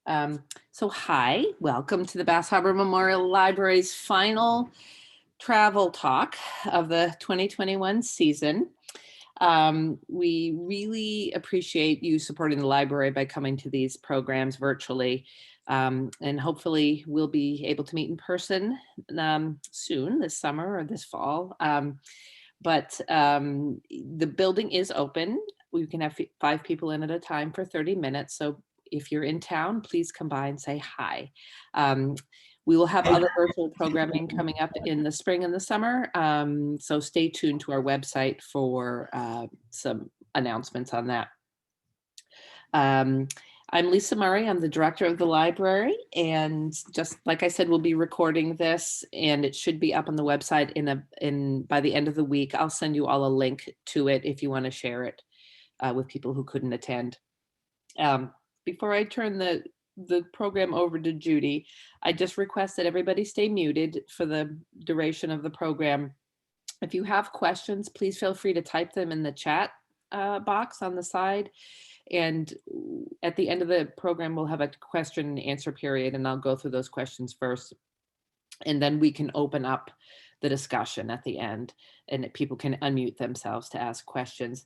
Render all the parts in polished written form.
So hi, welcome to the Bass Harbor Memorial Library's final travel talk of the 2021 season. We really appreciate you supporting the library by coming to these programs virtually. And hopefully we'll be able to meet in person soon, this summer or this fall. But the building is open. We can have 5 people in at a time for 30 minutes. So if you're in town, please come by and say hi. We will have other virtual programming coming up in the spring and the summer. So stay tuned to our website for some announcements on that. I'm Lisa Murray. I'm the director of the library. And just like I said, we'll be recording this and it should be up on the website by the end of the week. I'll send you all a link to it if you want to share it with people who couldn't attend. Before I turn the program over to Judy, I just request that everybody stay muted for the duration of the program. If you have questions, please feel free to type them in the chat box on the side. And at the end of the program, we'll have a question and answer period, and I'll go through those questions first. And then we can open up the discussion at the end, and people can unmute themselves to ask questions.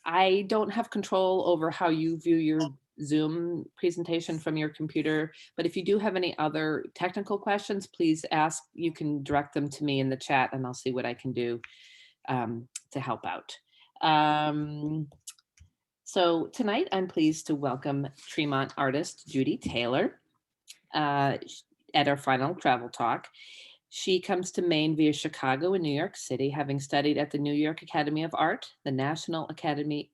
I don't have control over how you view your Zoom presentation from your computer, but if you do have any other technical questions, please ask. You can direct them to me in the chat and I'll see what I can do to help out. So tonight I'm pleased to welcome Tremont artist Judy Taylor at our final travel talk. She comes to Maine via Chicago and New York City, having studied at the New York Academy of Art, the National Academy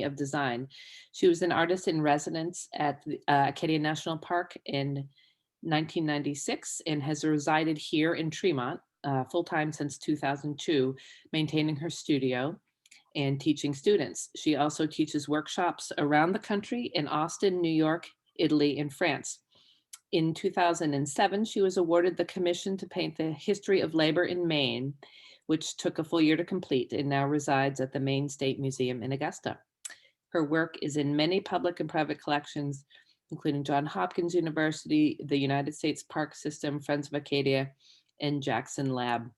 of Design. She was an artist in residence at Acadia National Park in 1996 and has resided here in Tremont full-time since 2002, maintaining her studio and teaching students. She also teaches workshops around the country in Austin, New York, Italy, and France. In 2007, she was awarded the commission to paint the history of labor in Maine, which took a full year to complete and now resides at the Maine State Museum in Augusta. Her work is in many public and private collections, including Johns Hopkins University, the United States Park System, Friends of Acadia, and Jackson Lab.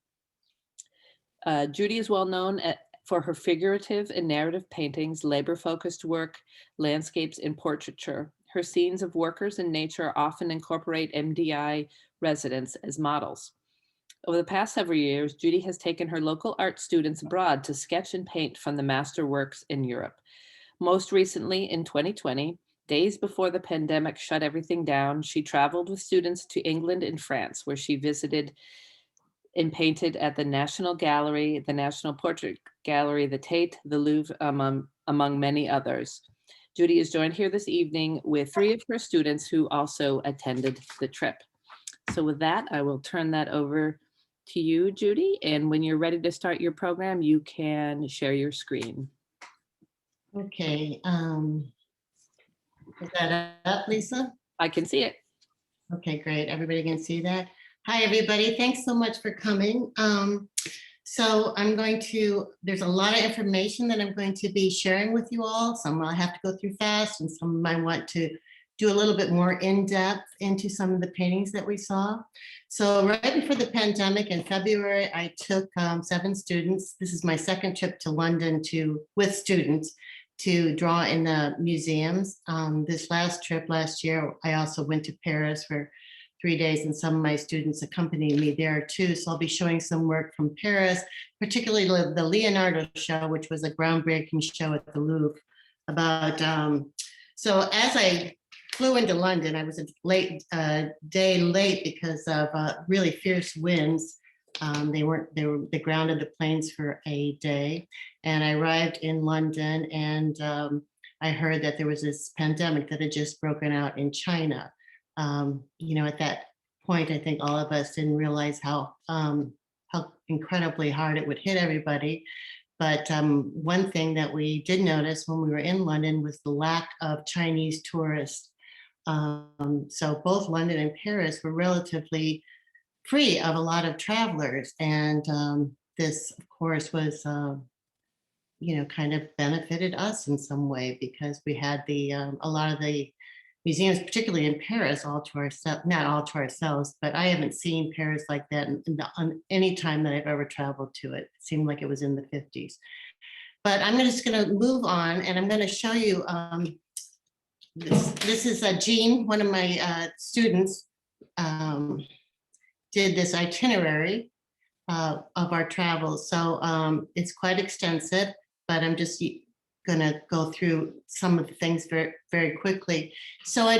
Judy is well known for her figurative and narrative paintings, labor-focused work, landscapes, and portraiture. Her scenes of workers and nature often incorporate MDI residents as models. Over the past several years, Judy has taken her local art students abroad to sketch and paint from the masterworks in Europe. Most recently, in 2020, days before the pandemic shut everything down, she traveled with students to England and France, where she visited and painted at the National Gallery, the National Portrait Gallery, the Tate, the Louvre, among many others. Judy is joined here this evening with 3 of her students who also attended the trip. So with that, I will turn that over to you, Judy. And when you're ready to start your program, you can share your screen. Okay. Is that up, Lisa? I can see it. Okay, great. Everybody can see that. Hi, everybody. Thanks so much for coming. So there's a lot of information that I'm going to be sharing with you all. Some I have to go through fast and some I want to do a little bit more in depth into some of the paintings that we saw. So right before the pandemic in February, I took 7 students. This is my second trip to London with students to draw in the museums. This last trip last year, I also went to Paris for 3 days and some of my students accompanied me there too. So I'll be showing some work from Paris, particularly the Leonardo show, which was a groundbreaking show at the Louvre so as I flew into London, I was a day late because of really fierce winds. They grounded the planes for a day. And I arrived in London and I heard that there was this pandemic that had just broken out in China. At that point, I think all of us didn't realize how incredibly hard it would hit everybody. But one thing that we did notice when we were in London was the lack of Chinese tourists. So both London and Paris were relatively free of a lot of travelers. And this, of course, was kind of benefited us in some way, because we had a lot of the museums, particularly in Paris, all to ourselves, not all to ourselves, but I haven't seen Paris like that on any time that I've ever traveled to it. It seemed like it was in the 50s. But I'm just going to move on, and I'm going to show you this is Jean, one of my students, did this itinerary of our travels. So it's quite extensive, but I'm just going to go through some of the things very, very quickly. So I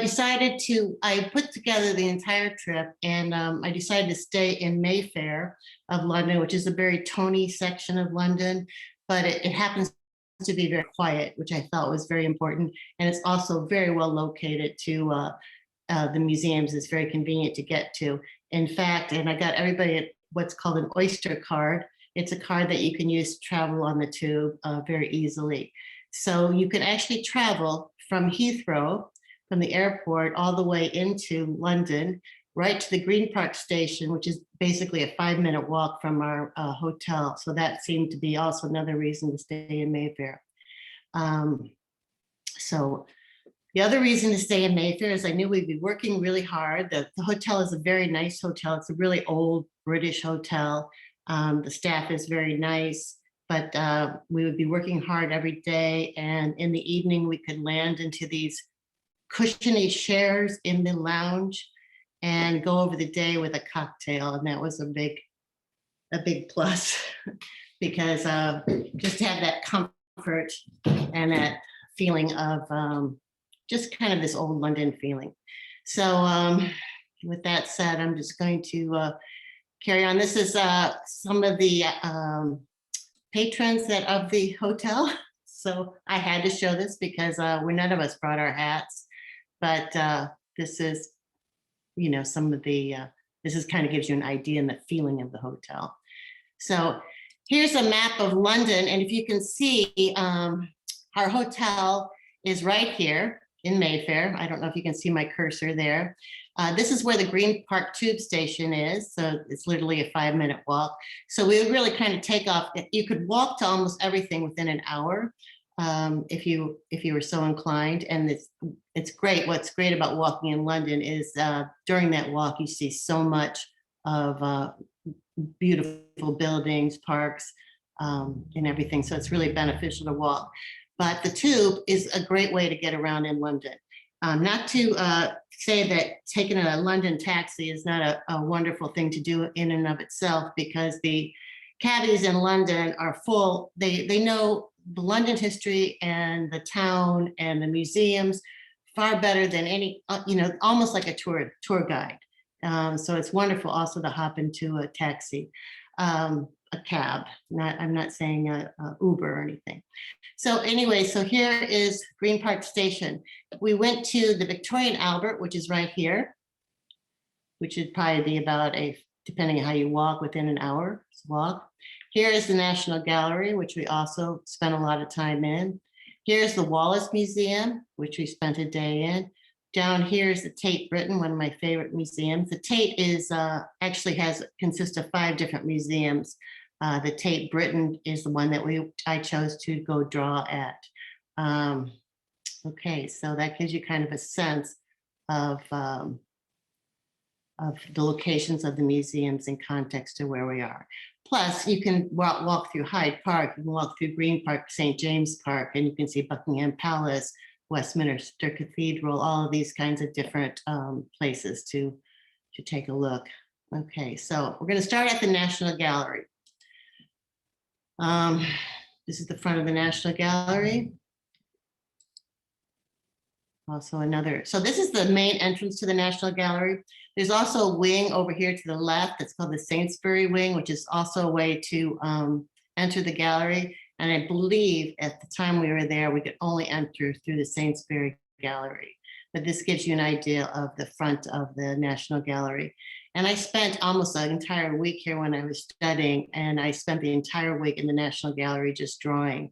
put together the entire trip, and I decided to stay in Mayfair of London, which is a very Tony section of London, but it happens to be very quiet, which I thought was very important. And it's also very well located to the museums. It's very convenient to get to. In fact, and I got everybody what's called an Oyster card. It's a card that you can use to travel on the tube very easily. So you can actually travel from Heathrow, from the airport, all the way into London, right to the Green Park station, which is basically a 5-minute walk from our hotel. So that seemed to be also another reason to stay in Mayfair. So the other reason to stay in Mayfair is I knew we'd be working really hard. The hotel is a very nice hotel. It's a really old British hotel. The staff is very nice, but we would be working hard every day. And in the evening, we could land into these cushiony chairs in the lounge and go over the day with a cocktail. And that was a big plus because just to have that comfort and that feeling of just kind of this old London feeling. So with that said, I'm just going to carry on. This is some of the patrons of the hotel. So I had to show this because none of us brought our hats, but this is, some of the, this is kind of gives you an idea and the feeling of the hotel. So here's a map of London. And if you can see, our hotel is right here in Mayfair. I don't know if you can see my cursor there. This is where the Green Park tube station is. So it's literally a 5-minute walk. So we would really kind of take off. You could walk to almost everything within an hour if you were so inclined. And it's great. What's great about walking in London is during that walk, you see so much of beautiful buildings, parks, and everything. So it's really beneficial to walk. But the tube is a great way to get around in London. Not to say that taking a London taxi is not a wonderful thing to do in and of itself, because the cabbies in London are full. They know the London history and the town and the museums far better than any, almost like a tour guide. So it's wonderful also to hop into a taxi, a cab. I'm not saying a Uber or anything. So anyway, so here is Green Park Station. We went to the Victorian Albert, which is right here, which would probably be about depending on how you walk, within an hour's walk. Here is the National Gallery, which we also spent a lot of time in. Here's the Wallace Museum, which we spent a day in. Down here is the Tate Britain, one of my favorite museums. The Tate is actually consists of 5 different museums. The Tate Britain is the one that I chose to go draw at. Okay, so that gives you kind of a sense of the locations of the museums in context to where we are. Plus, you can walk through Hyde Park, you can walk through Green Park, St. James Park, and you can see Buckingham Palace, Westminster Cathedral, all of these kinds of different places to take a look. Okay, so we're going to start at the National Gallery. This is the front of the National Gallery. Also so this is the main entrance to the National Gallery. There's also a wing over here to the left that's called the Saintsbury Wing, which is also a way to enter the gallery. And I believe at the time we were there, we could only enter through the Saintsbury Gallery. But this gives you an idea of the front of the National Gallery. And I spent almost an entire week here when I was studying, and I spent the entire week in the National Gallery just drawing.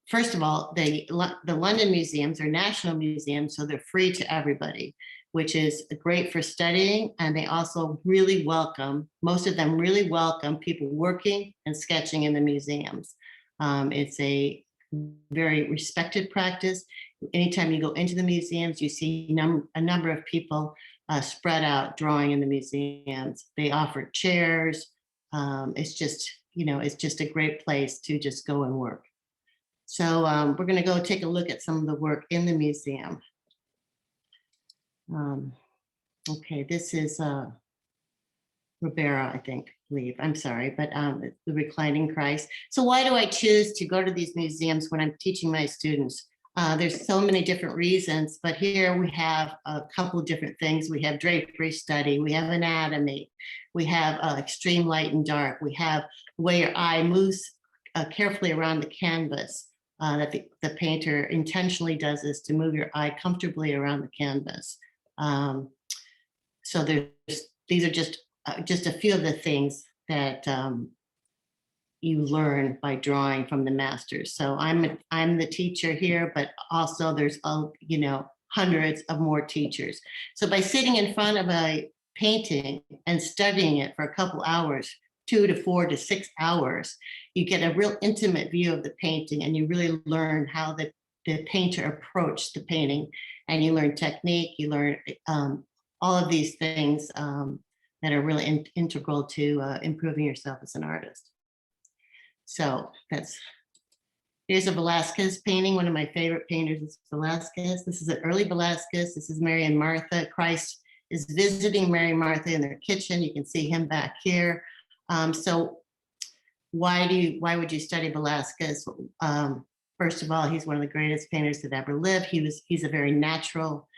First of all, the London museums are national museums, so they're free to everybody, which is great for studying. And they also really welcome, most of them really welcome people working and sketching in the museums. It's a very respected practice. Anytime you go into the museums, you see a number of people spread out drawing in the museums. They offer chairs. It's just, it's just a great place to just go and work. So we're going to go take a look at some of the work in the museum. Okay, this is Ribera, I believe. I'm sorry, but the reclining Christ. So why do I choose to go to these museums when I'm teaching my students? There's so many different reasons, but here we have a couple of different things. We have drapery study, we have anatomy, we have extreme light and dark, we have the way your eye moves carefully around the canvas. That the painter intentionally does is to move your eye comfortably around the canvas. So these are just a few of the things that you learn by drawing from the masters. So I'm the teacher here, but also there's hundreds of more teachers. So by sitting in front of a painting and studying it for a couple hours, 2 to 4 to 6 hours, you get a real intimate view of the painting, and you really learn how the painter approached the painting, and you learn technique, you learn all of these things that are really integral to improving yourself as an artist. So here's a Velasquez painting. One of my favorite painters is Velasquez. This is an early Velasquez. This is Mary and Martha. Christ is visiting Mary and Martha in their kitchen. You can see him back here. So why would you study Velasquez? First of all, he's one of the greatest painters that ever lived. He's a very natural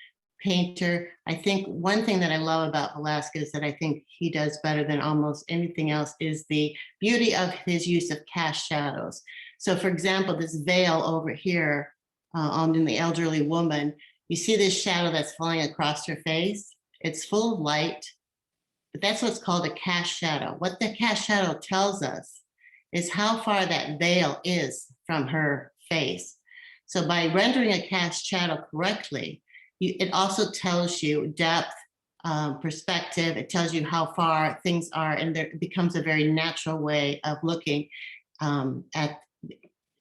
painter. I think one thing that I love about Velasquez that I think he does better than almost anything else is the beauty of his use of cast shadows. So for example, this veil over here on the elderly woman, you see this shadow that's falling across her face. It's full of light, but that's what's called a cast shadow. What the cast shadow tells us is how far that veil is from her face. So by rendering a cast shadow correctly, it also tells you depth, perspective. It tells you how far things are, and it becomes a very natural way of looking at.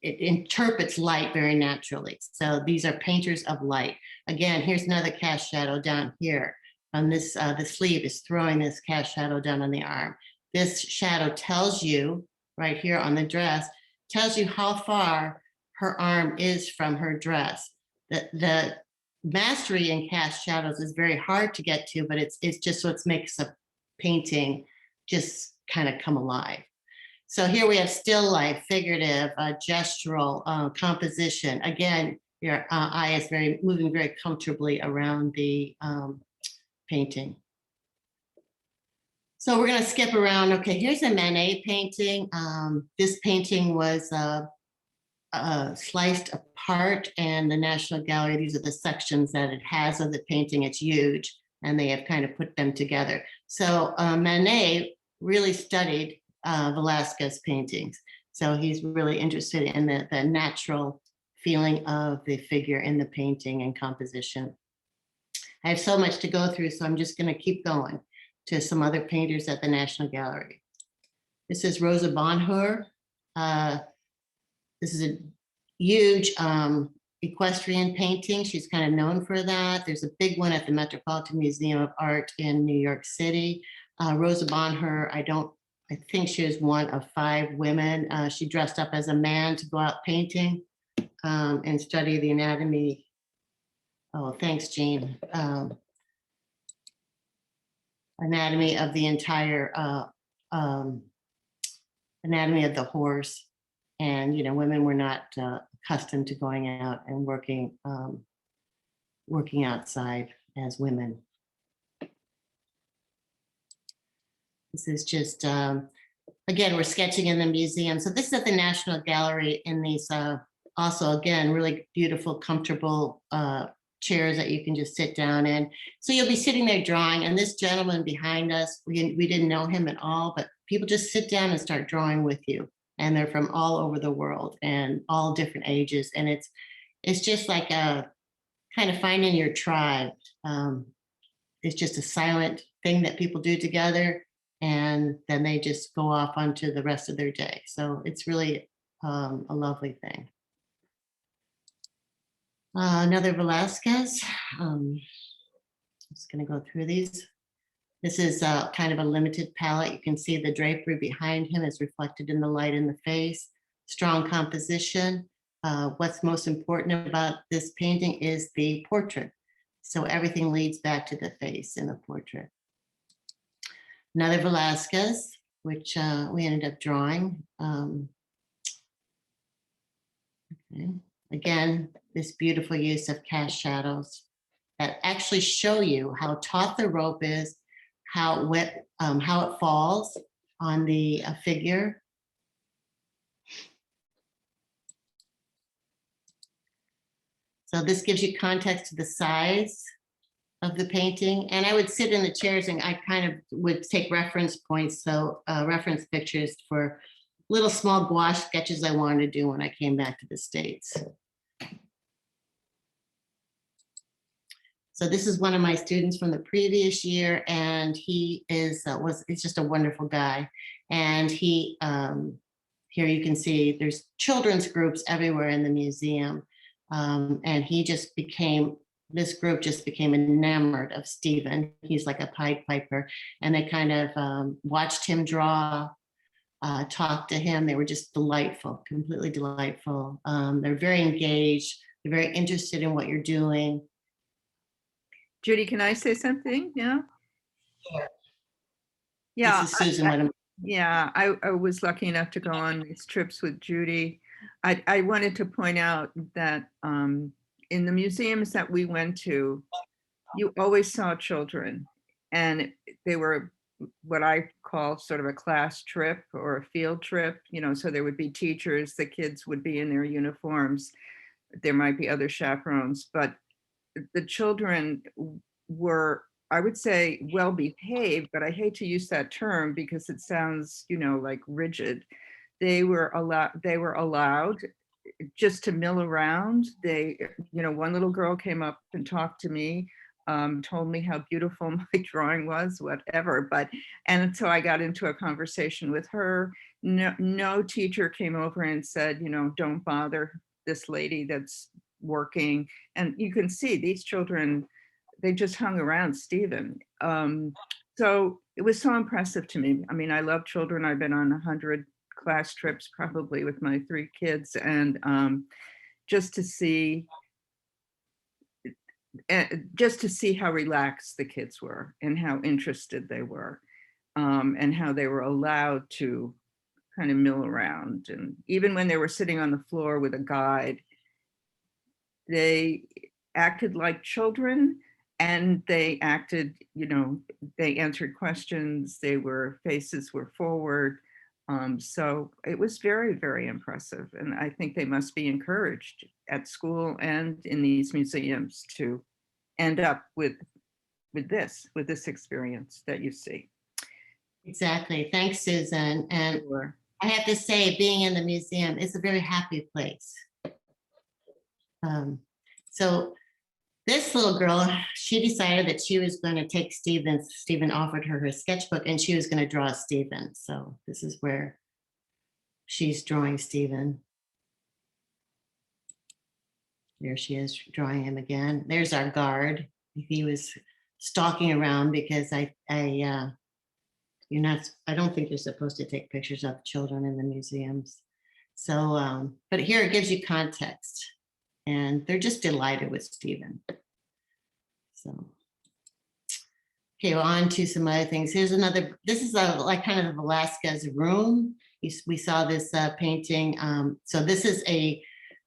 It interprets light very naturally. So these are painters of light. Again, here's another cast shadow down here. On this, the sleeve is throwing this cast shadow down on the arm. This shadow tells you right here on the dress, tells you how far her arm is from her dress. The mastery in cast shadows is very hard to get to, but it's just what makes a painting just kind of come alive. So here we have still life, figurative, gestural, composition. Again, your eye is moving very comfortably around the painting. So we're going to skip around. Okay, here's a Manet painting. This painting was sliced apart, and the National Gallery, these are the sections that it has of the painting. It's huge, and they have kind of put them together. So Manet really studied Velasquez paintings. So he's really interested in the natural feeling of the figure in the painting and composition. I have so much to go through, so I'm just going to keep going to some other painters at the National Gallery. This is Rosa Bonhoer. This is a huge equestrian painting. She's kind of known for that. There's a big one at the Metropolitan Museum of Art in New York City. Rosa Bonhoer, I think she was one of 5 women. She dressed up as a man to go out painting and study the anatomy. Oh, thanks, Jean. Anatomy of the entire anatomy of the horse. And, women were not accustomed to going out and working outside as women. This is just, again, we're sketching in the museum. So this is at the National Gallery in these also, again, really beautiful, comfortable chairs that you can just sit down in. So you'll be sitting there drawing, and this gentleman behind us, we didn't know him at all, but people just sit down and start drawing with you. And they're from all over the world and all different ages. And it's just like a kind of finding your tribe. It's just a silent thing that people do together, and then they just go off onto the rest of their day. So it's really a lovely thing. Another Velasquez. Just going to go through these. This is kind of a limited palette. You can see the drapery behind him is reflected in the light in the face. Strong composition. What's most important about this painting is the portrait. So everything leads back to the face in the portrait. Another Velasquez, which we ended up drawing. Okay. Again, this beautiful use of cast shadows that actually show you how taut the rope is, how it falls on the figure. So this gives you context to the size of the painting. And I would sit in the chairs and I kind of would take reference points, so reference pictures for little small gouache sketches I wanted to do when I came back to the States. So this is one of my students from the previous year, and he is he's just a wonderful guy. And he here you can see there's children's groups everywhere in the museum, and this group just became enamored of Stephen. He's like a Pied Piper, and they kind of watched him draw, talked to him. They were just delightful, completely delightful. They're very engaged. They're very interested in what you're doing. Judy, can I say something now? Sure. Yeah. This is Susan. I was lucky enough to go on these trips with Judy. I wanted to point out that in the museums that we went to, you always saw children, and they were what I call sort of a class trip or a field trip, so there would be teachers, the kids would be in their uniforms, there might be other chaperones, but the children were, I would say, well behaved, but I hate to use that term because it sounds, like rigid. They were allowed just to mill around. One little girl came up and talked to me, told me how beautiful my drawing was, whatever. And so I got into a conversation with her. No teacher came over and said, don't bother this lady that's working. And you can see these children, they just hung around Stephen. So it was so impressive to me. I mean, I love children. I've been on 100 class trips probably with my 3 kids, and just to see how relaxed the kids were and how interested they were, and how they were allowed to kind of mill around. And even when they were sitting on the floor with a guide, they acted like children, and they acted, they answered questions, faces were forward. So it was very, very impressive. And I think they must be encouraged at school and in these museums to end up with this experience that you see. Exactly. Thanks, Susan. And Sure. I have to say, being in the museum is a very happy place. So this little girl, she decided that she was going to take Stephen offered her sketchbook, and she was going to draw Stephen. So this is where she's drawing Stephen. There she is drawing him again. There's our guard. He was stalking around because I don't think you're supposed to take pictures of children in the museums. So, but here it gives you context, and they're just delighted with Stephen. So, okay, well, on to some other things. Here's another, this is like kind of a Velasquez room. We saw this painting. So this is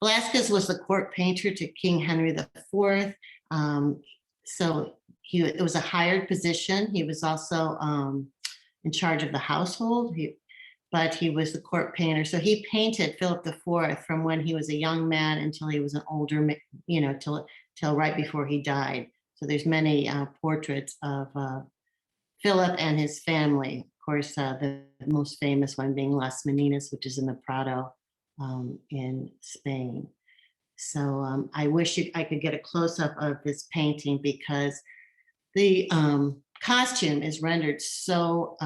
Velasquez was the court painter to King Henry IV. So it was a hired position. He was also in charge of the household, but he was the court painter. So he painted Philip IV from when he was a young man until he was an older, till right before he died. So there's many portraits of Philip and his family. Of course, the most famous one being Las Meninas, which is in the Prado in Spain. So I wish I could get a close-up of this painting because the costume is rendered so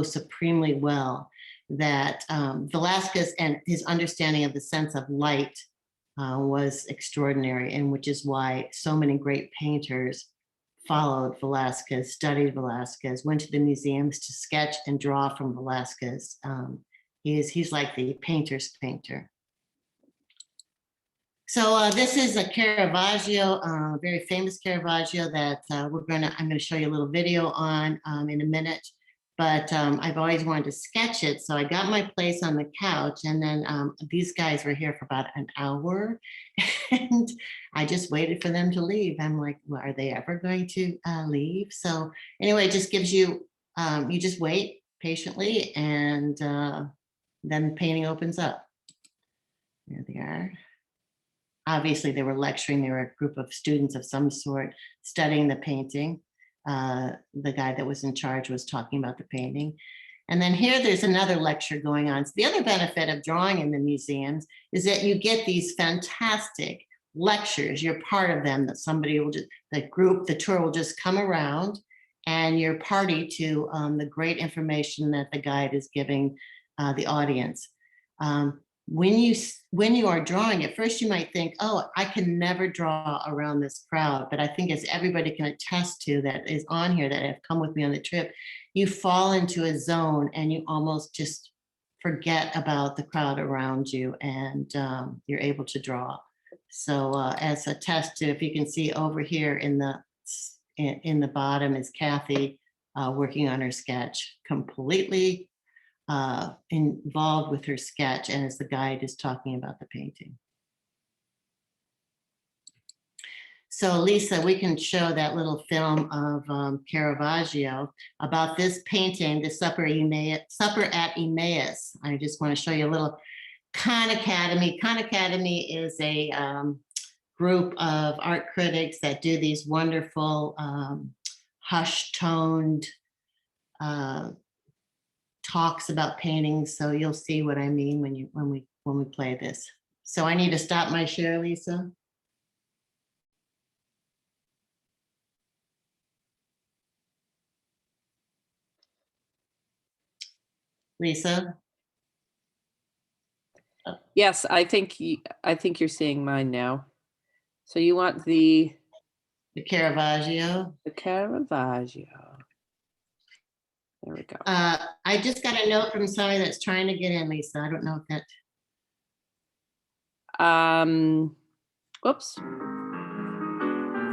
supremely well. that Velasquez and his understanding of the sense of light was extraordinary, and which is why so many great painters followed Velasquez, studied Velasquez, went to the museums to sketch and draw from Velasquez. He's like the painter's painter. So this is a Caravaggio, very famous Caravaggio that I'm going to show you a little video on in a minute. But I've always wanted to sketch it, so I got my place on the couch, and then these guys were here for about an hour, and I just waited for them to leave. I'm like, well, are they ever going to leave? So anyway, it just gives you, you just wait patiently, and then the painting opens up. There they are. Obviously, they were lecturing. They were a group of students of some sort studying the painting. The guy that was in charge was talking about the painting. And then here there's another lecture going on. So the other benefit of drawing in the museums is that you get these fantastic lectures. You're part of them, that somebody will just, the tour will just come around, and you're party to the great information that the guide is giving the audience. When you are drawing, at first you might think, oh, I can never draw around this crowd. But I think, as everybody can attest to that is on here, that have come with me on the trip, you fall into a zone and you almost just forget about the crowd around you, and you're able to draw. So as a test to, if you can see over here in the bottom is Kathy working on her sketch, completely involved with her sketch, and as the guide is talking about the painting. So Lisa, we can show that little film of Caravaggio about this painting, the Supper at Emmaus. I just want to show you a little Khan Academy. Khan Academy is a group of art critics that do these wonderful hush-toned talks about paintings. So you'll see what I mean when we play this. So I need to stop my share, Lisa. Lisa? Yes, I think you're seeing mine now. So you want the Caravaggio. The Caravaggio. There we go. I just got a note from somebody that's trying to get in, Lisa. I don't know if that. Whoops.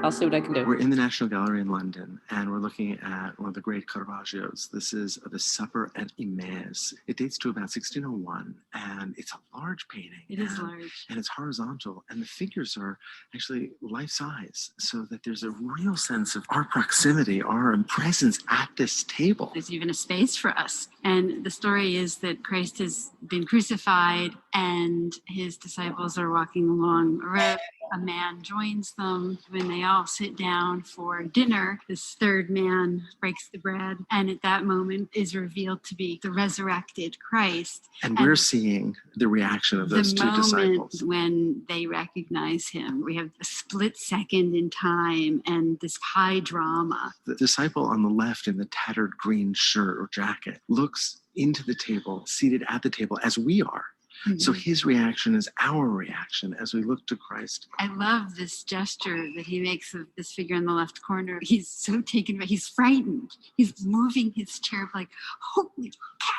I'll see what I can do. We're in the National Gallery in London, and we're looking at one of the great Caravaggios. This is the Supper at Emmaus. It dates to about 1601, and it's a large painting. It is large. And it's horizontal, and the figures are actually life-size, so that there's a real sense of our proximity, our presence at this table. There's even a space for us. And the story is that Christ has been crucified, and his disciples are walking along a road. A man joins them when they all sit down for dinner. This third man breaks the bread, and at that moment is revealed to be the resurrected Christ. And we're seeing the reaction of those two disciples. When they recognize him, we have a split second in time and this high drama. The disciple on the left in the tattered green shirt or jacket looks into the table, seated at the table as we are. Mm-hmm. So his reaction is our reaction as we look to Christ. I love this gesture that he makes of this figure in the left corner. He's so taken by, he's frightened. He's moving his chair like, holy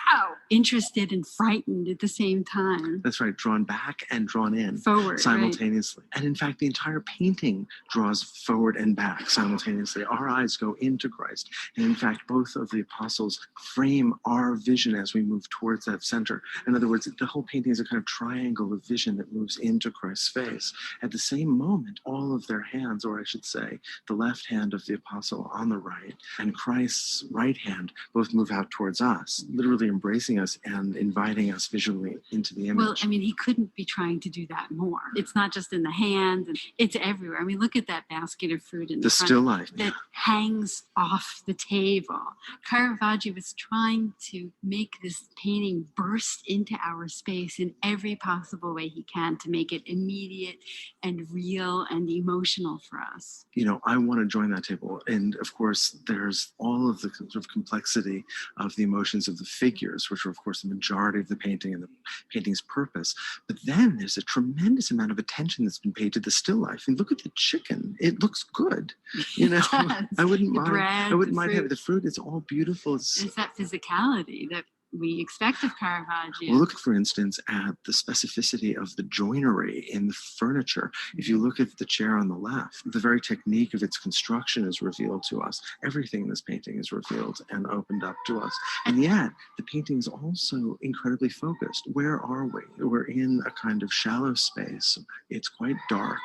cow, interested and frightened at the same time. That's right, drawn back and drawn in forward simultaneously. Right. And in fact, the entire painting draws forward and back simultaneously. Our eyes go into Christ. And in fact, both of the apostles frame our vision as we move towards that center. In other words, the whole painting is a kind of triangle of vision that moves into Christ's face. At the same moment, all of their hands, or I should say, the left hand of the apostle on the right and Christ's right hand both move out towards us, literally embracing us and inviting us visually into the image. Well, I mean, he couldn't be trying to do that more. It's not just in the hand, and it's everywhere. I mean, look at that basket of fruit in the front still life that hangs off the table. Caravaggio was trying to make this painting burst into our space in every possible way he can to make it immediate and real and emotional for us. You know, I want to join that table. And of course, there's all of the sort of complexity of the emotions of the figure figures, which are, of course, the majority of the painting and the painting's purpose. But then there's a tremendous amount of attention that's been paid to the still life. And look at the chicken. It looks good. You know, I wouldn't The mind. bread, I wouldn't the mind having fruit. the fruit. It's all beautiful. It's that physicality that we expect of Caravaggio. Well, look, for instance, at the specificity of the joinery in the furniture. If you look at the chair on the left, the very technique of its construction is revealed to us. Everything in this painting is revealed and opened up to us. And yet, the painting is also incredibly focused. Where are we? We're in a kind of shallow space. It's quite dark.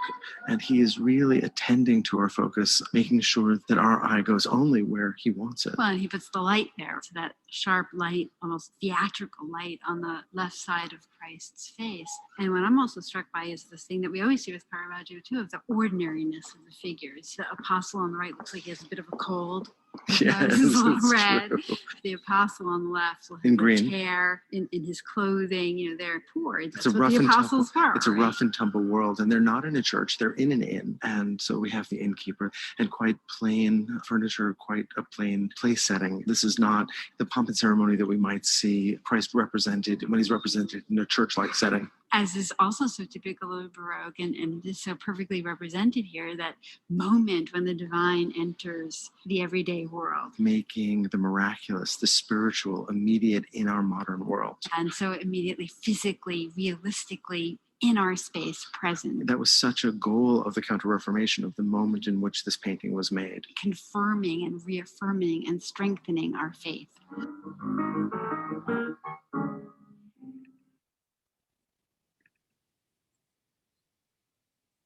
And he is really attending to our focus, making sure that our eye goes only where he wants it. Well, and he puts the light there, so that sharp light, almost theatrical light on the left side of Christ's face. And what I'm also struck by is this thing that we always see with Caravaggio too, of the ordinariness of the figures. The apostle on the right looks like he has a bit of a cold. Yes, His little it's red. true. The apostle on the left will have In much green. hair in his clothing. You know, they're poor. That's a what rough the and tumble- apostles are. It's a right? rough and tumble world, and they're not in a church, they're in an inn. And so we have the innkeeper and quite plain furniture, quite a plain place setting. This is not the pomp and ceremony that we might see Christ represented when he's represented in a church-like setting. As is also so typical of Baroque and it is so perfectly represented here, that moment when the divine enters the everyday world. Making the miraculous, the spiritual, immediate in our modern world. And so immediately, physically, realistically, in our space, present, That was such a goal of the Counter-Reformation, of the moment in which this painting was made. confirming and reaffirming and strengthening our faith.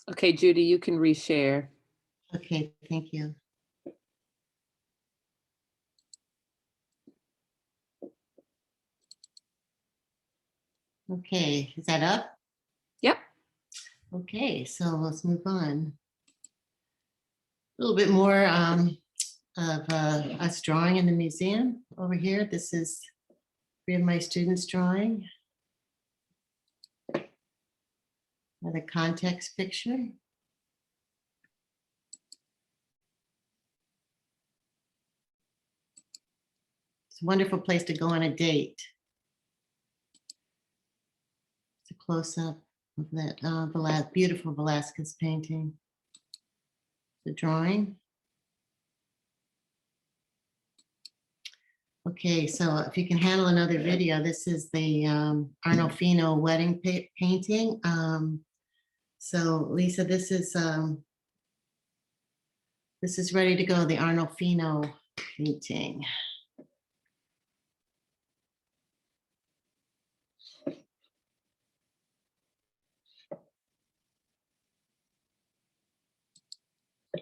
Okay, Judy, you can reshare. Okay, thank you. Okay, is that up? Yep. Okay, so let's move on. A little bit more of us drawing in the museum over here. This is 3 of my students drawing. Another context picture. It's a wonderful place to go on a date. It's a close-up of that beautiful Velasquez painting. The drawing. Okay, so if you can handle another video, this is the Arnolfino wedding painting. So Lisa, this is ready to go, the Arnolfino painting.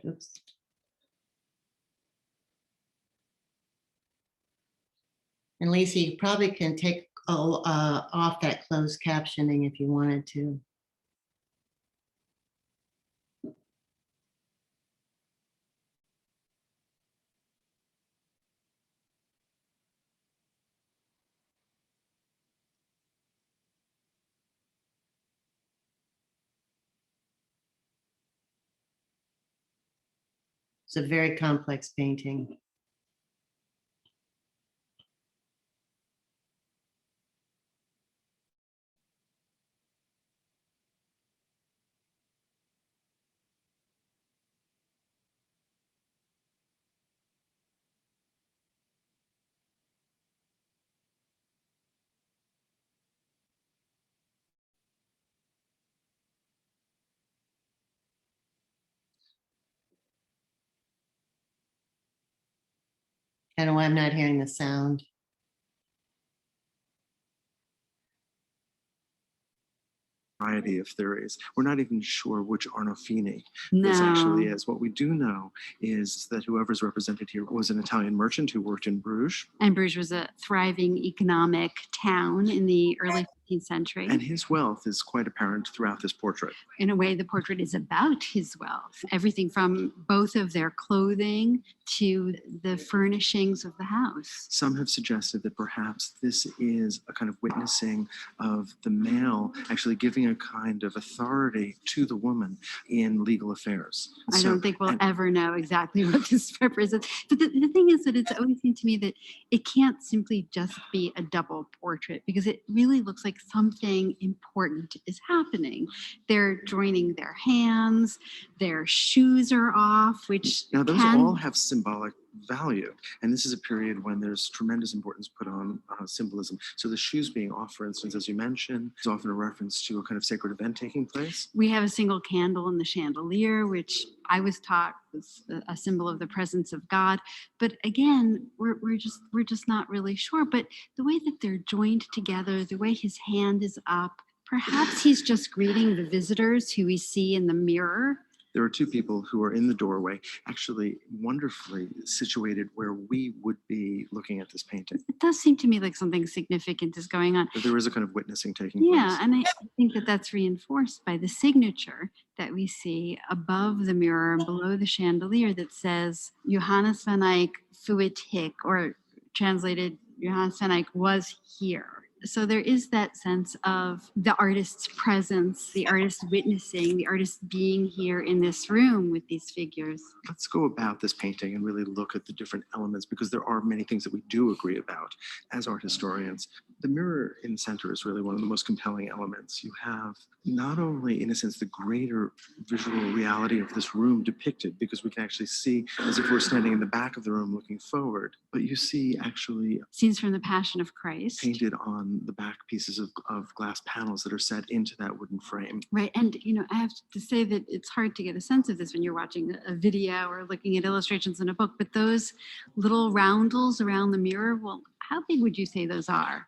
Oops. And Lisa, you probably can take off that closed captioning if you wanted to. It's a very complex painting. I don't know why I'm not hearing the sound. Variety of theories. We're not even sure which Arnolfini this actually is. What we do know is that whoever's represented here was an Italian merchant who worked in Bruges. And Bruges was a thriving economic town in the early 15th century. And his wealth is quite apparent throughout this portrait. In a way, the portrait is about his wealth, everything from both of their clothing to the furnishings of the house. Some have suggested that perhaps this is a kind of witnessing of the male actually giving a kind of authority to the woman in legal affairs. I don't think we'll ever know exactly what this represents. But the thing is that it's always seemed to me that it can't simply just be a double portrait, because it really looks like something important is happening. They're joining their hands, their shoes are off, which now those all have symbolic value, and this is a period when there's tremendous importance put on symbolism. So the shoes being off, for instance, as you mentioned, is often a reference to a kind of sacred event taking place. We have a single candle in the chandelier, which I was taught was a symbol of the presence of God. But again, we're just not really sure. But the way that they're joined together, the way his hand is up, perhaps he's just greeting the visitors who we see in the mirror. There are two people who are in the doorway, actually wonderfully situated where we would be looking at this painting. It does seem to me like something significant is going on. But there is a kind of witnessing taking place. Yeah, and I think that that's reinforced by the signature that we see above the mirror and below the chandelier that says Johannes van Eyck fuit hic, or translated, Johannes van Eyck was here. So there is that sense of the artist's presence, the artist witnessing, the artist being here in this room with these figures. Let's go about this painting and really look at the different elements, because there are many things that we do agree about as art historians. The mirror in the center is really one of the most compelling elements. You have not only, in a sense, the greater visual reality of this room depicted, because we can actually see as if we're standing in the back of the room looking forward, but you see actually scenes from the Passion of Christ painted on the back pieces of glass panels that are set into that wooden frame. Right. And, I have to say that it's hard to get a sense of this when you're watching a video or looking at illustrations in a book, but those little roundels around the mirror, well, how big would you say those are?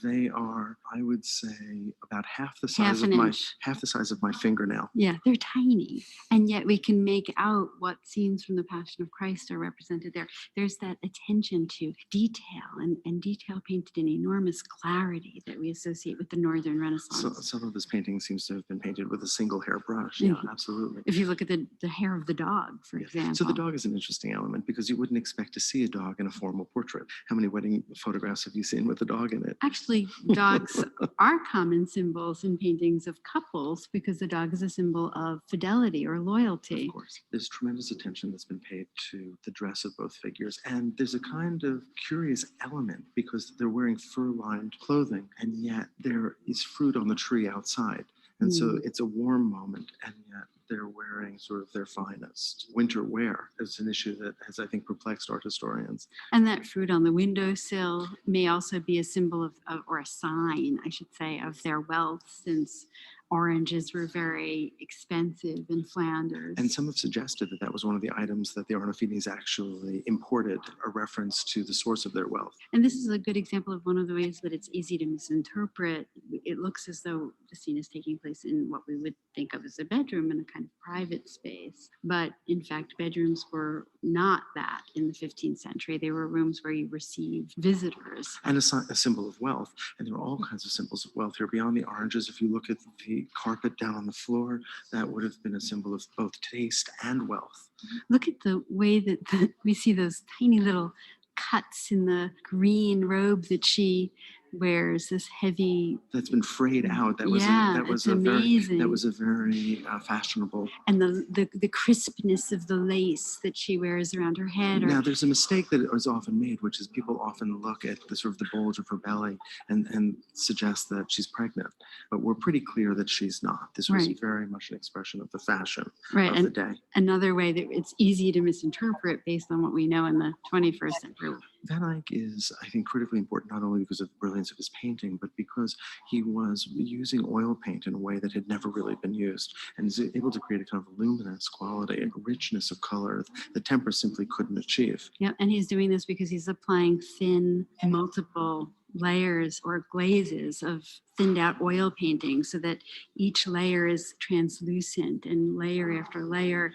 They are, I would say, about half the size of my fingernail. Yeah, they're tiny. And yet we can make out what scenes from the Passion of Christ are represented there. There's that attention to detail and detail painted in enormous clarity that we associate with the Northern Renaissance. So some of this painting seems to have been painted with a single hair brush. Yeah, absolutely. If you look at the hair of the dog, for example. So the dog is an interesting element, because you wouldn't expect to see a dog in a formal portrait. How many wedding photographs have you seen with a dog in it? Actually, dogs are common symbols in paintings of couples, because the dog is a symbol of fidelity or loyalty. Of course. There's tremendous attention that's been paid to the dress of both figures. And there's a kind of curious element, because they're wearing fur-lined clothing, and yet there is fruit on the tree outside. And so it's a warm moment, and yet they're wearing sort of their finest winter wear. It's an issue that has, I think, perplexed art historians. And that fruit on the windowsill may also be a symbol of or a sign, I should say, of their wealth, since oranges were very expensive in Flanders. And some have suggested that that was one of the items that the Arnolfinis actually imported, a reference to the source of their wealth. And this is a good example of one of the ways that it's easy to misinterpret. It looks as though the scene is taking place in what we would think of as a bedroom, in a kind of private space. But in fact, bedrooms were not that in the 15th century. They were rooms where you received visitors. And a symbol of wealth. And there are all kinds of symbols of wealth here. Beyond the oranges, if you look at the carpet down on the floor, that would have been a symbol of both taste and wealth. Look at the way that we see those tiny little cuts in the green robe that she wears, this heavy, that's been frayed out. That was amazing. That was a very fashionable. And the crispness of the lace that she wears around her head. Now there's a mistake that is often made, which is people often look at the sort of the bulge of her belly and suggest that she's pregnant, but we're pretty clear that she's not. This was very much an expression of the fashion of the day. Another way that it's easy to misinterpret based on what we know in the 21st century. Van Eyck is, I think, critically important, not only because of the brilliance of his painting, but because he was using oil paint in a way that had never really been used, and is able to create a kind of luminous quality, a richness of color that tempera simply couldn't achieve. Yeah, and he's doing this because he's applying thin, multiple layers or glazes of thinned out oil painting, so that each layer is translucent, and layer after layer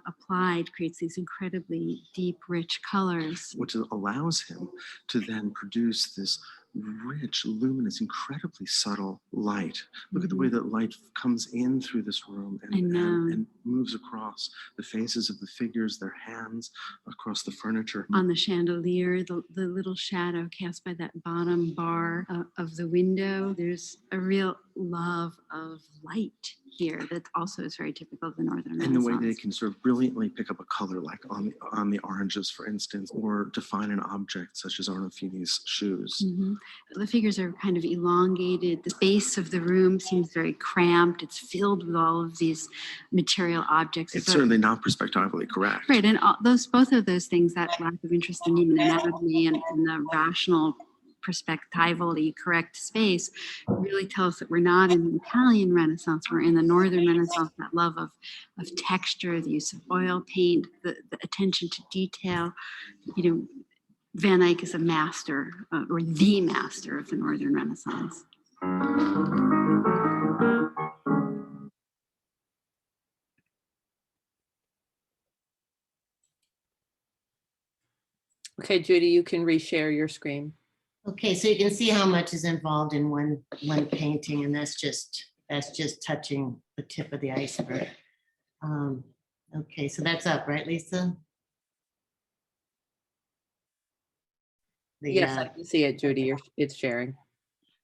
applied creates these incredibly deep, rich colors. Which allows him to then produce this rich, luminous, incredibly subtle light. Look at the way that light comes in through this room and moves across the faces of the figures, their hands, across the furniture. On the chandelier, the little shadow cast by that bottom bar of the window. There's a real love of light here that also is very typical of the Northern Renaissance. And the way they can sort of brilliantly pick up a color, like on the oranges, for instance, or define an object such as Arnolfini's shoes. The figures are kind of elongated. The space of the room seems very cramped. It's filled with all of these material objects. It's certainly not perspectively correct. Right, and both of those things, that lack of interest in even anatomy and the rational perspectively correct space, really tell us that we're not in the Italian Renaissance, we're in the Northern Renaissance. That love of texture, the use of oil paint, the attention to detail. You know, Van Eyck is a master, or the master of the Northern Renaissance. Okay, Judy, you can reshare your screen. Okay, so you can see how much is involved in one painting, and that's just touching the tip of the iceberg. Okay, so that's up, right, Lisa? Yes, I can see it, Judy. It's sharing.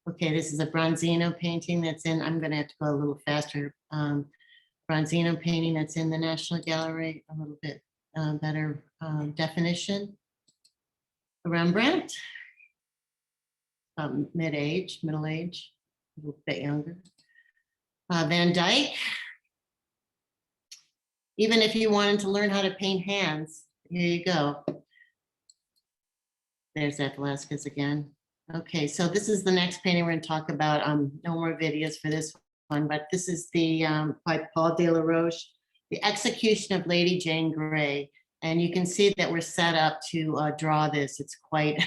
Okay, this is a Bronzino painting that's in, I'm gonna have to go a little faster. Bronzino painting that's in the National Gallery, a little bit better definition. Rembrandt, middle age, a little bit younger. Van Dyck, even if you wanted to learn how to paint hands, here you go. There's that Velasquez again. Okay, so this is the next painting we're going to talk about. No more videos for this one, but this is the by Paul de la Roche, The Execution of Lady Jane Grey. And you can see that we're set up to draw this. It's quite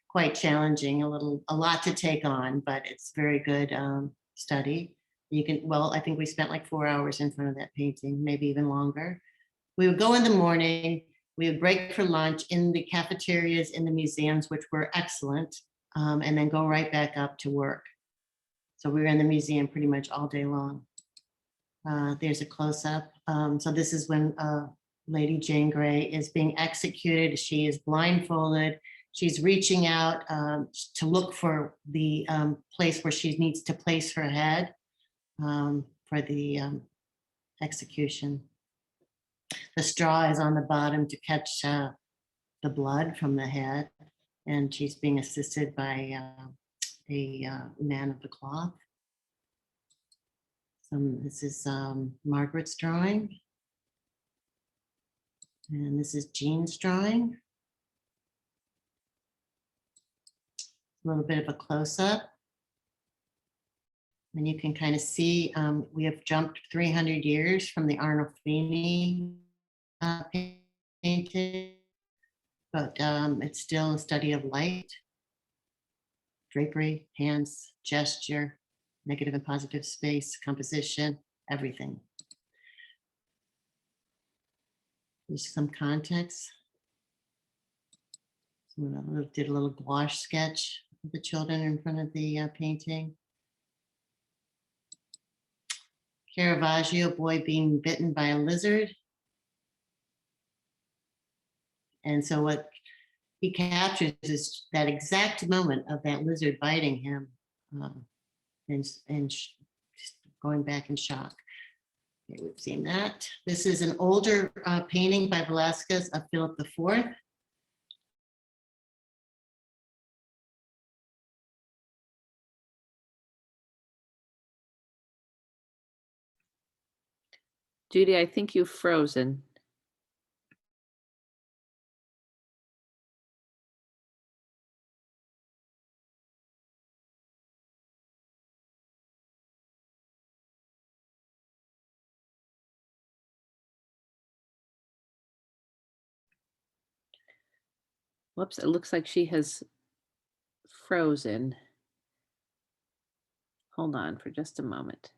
quite challenging, a lot to take on, but it's very good study. You can, well, I think we spent like 4 hours in front of that painting, maybe even longer. We would go in the morning, we would break for lunch in the cafeterias in the museums, which were excellent, and then go right back up to work. So we were in the museum pretty much all day long. There's a close-up. So this is when Lady Jane Grey is being executed. She is blindfolded. She's reaching out to look for the place where she needs to place her head for the execution. The straw is on the bottom to catch the blood from the head, and she's being assisted by a man of the cloth. This is Margaret's drawing, and this is Jean's drawing. A little bit of a close-up. And you can kind of see we have jumped 300 years from the Arnolfini painting, but it's still a study of light, drapery, hands, gesture, negative and positive space, composition, everything. There's some context. Did a little gouache sketch of the children in front of the painting. Caravaggio, boy being bitten by a lizard. And so what he captures is that exact moment of that lizard biting him and going back in shock. Okay, we've seen that. This is an older painting by Velasquez of Philip IV. Judy, I think you've frozen. Whoops, it looks like she has frozen. Hold on for just a moment.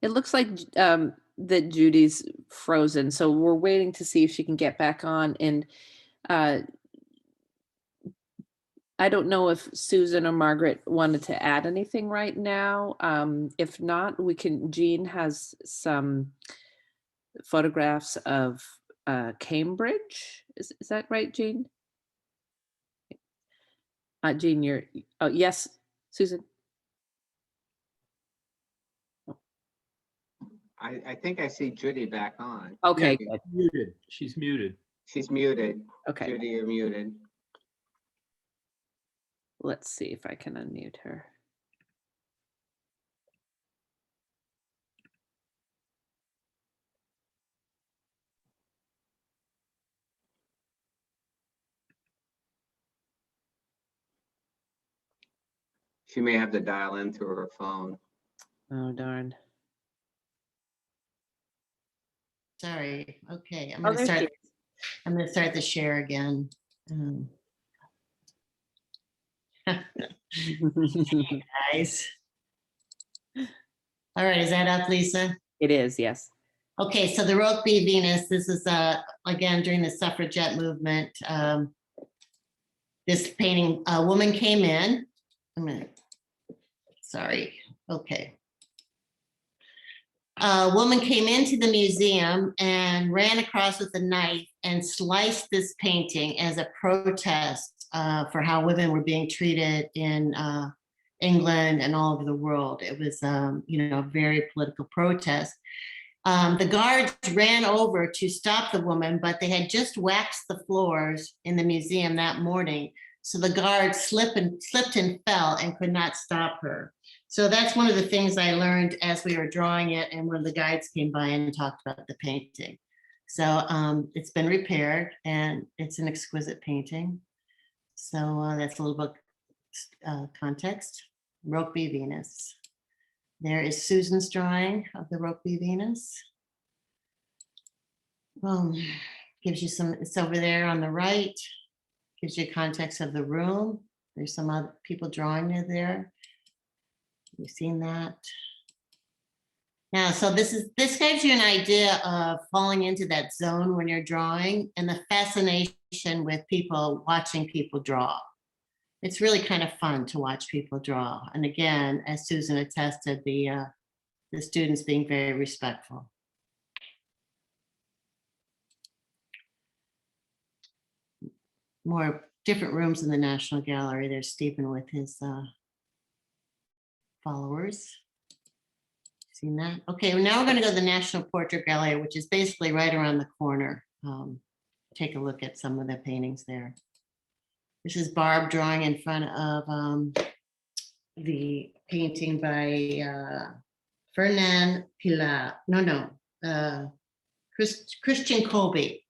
It looks like that Judy's frozen, so we're waiting to see if she can get back on. And I don't know if Susan or Margaret wanted to add anything right now. If not, we can. Jean has some photographs of Cambridge. Is that right, Jean? Jean, you're. Oh yes, Susan. I think I see Judy back on. Okay, Yeah, good. Muted. She's muted. she's muted. Okay, Judy, you're muted. let's see if I can unmute her. She may have to dial in through her phone. Oh darn. Sorry. Okay, Oh, there she I'm gonna start the share again. Guys. All right, is that up, Lisa? It is, yes. Okay, so the Rokeby Venus, this is again during the suffragette movement. This painting, a woman came in. Sorry, okay. A woman came into the museum and ran across with a knife and sliced this painting as a protest for how women were being treated in England and all over the world. It was, a very political protest. The guards ran over to stop the woman, but they had just waxed the floors in the museum that morning. So the guard slipped and fell and could not stop her. So that's one of the things I learned as we were drawing it, and one of the guides came by and talked about the painting. So it's been repaired and it's an exquisite painting. So that's a little bit context. Rokeby Venus. There is Susan's drawing of the Rokeby Venus. Gives you some, it's over there on the right, gives you context of the room. There's some other people drawing it there. You've seen that. Now, so this gives you an idea of falling into that zone when you're drawing, and the fascination with people, watching people draw. It's really kind of fun to watch people draw. And again, as Susan attested, the students being very respectful. More different rooms in the National Gallery. There's Stephen with his followers. Seen that? Okay, well, now we're going to go to the National Portrait Gallery, which is basically right around the corner. Take a look at some of the paintings there. This is Barb drawing in front of the painting by Fernand Pilat. Christian Colby.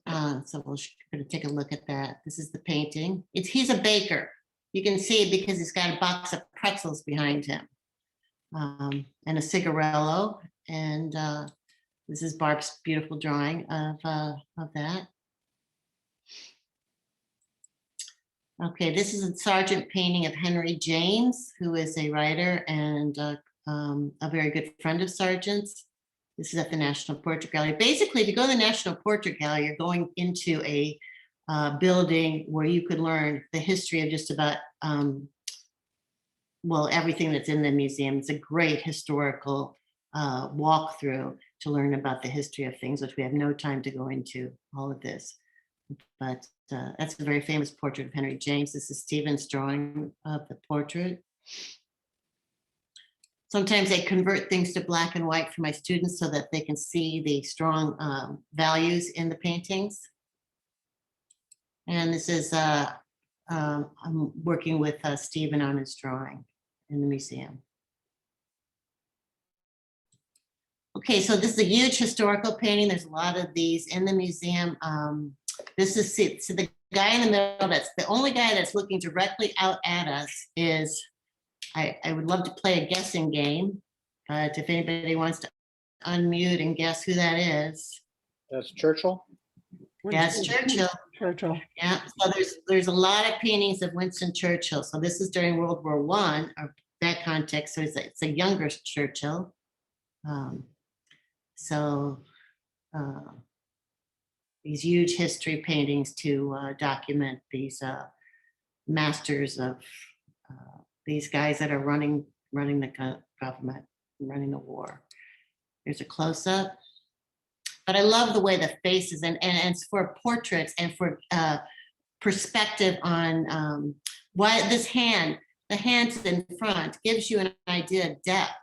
So we're going to take a look at that. This is the painting. He's a baker. You can see it because he's got a box of pretzels behind him and a cigarello. And this is Barb's beautiful drawing of that. Okay, this is a Sargent painting of Henry James, who is a writer and a very good friend of Sargent's. This is at the National Portrait Gallery. Basically, if you go to the National Portrait Gallery, you're going into a building where you could learn the history of just about, everything that's in the museum. It's a great historical walkthrough to learn about the history of things, which we have no time to go into all of this. But that's a very famous portrait of Henry James. This is Stephen's drawing of the portrait. Sometimes I convert things to black and white for my students so that they can see the strong values in the paintings. And this is, I'm working with Stephen on his drawing in the museum. Okay, so this is a huge historical painting. There's a lot of these in the museum. This is, so the guy in the middle, that's the only guy that's looking directly out at us is, I would love to play a guessing game, but if anybody wants to unmute and guess who that is. That's Churchill. That's Churchill. Churchill. Yeah, so there's a lot of paintings of Winston Churchill. So this is during World War I, or that context, so it's a younger Churchill. So these huge history paintings to document these masters of these guys that are running the government, running the war. There's a close-up. But I love the way the faces and it's for portraits and for perspective on why this hand, the hands in front gives you an idea of depth,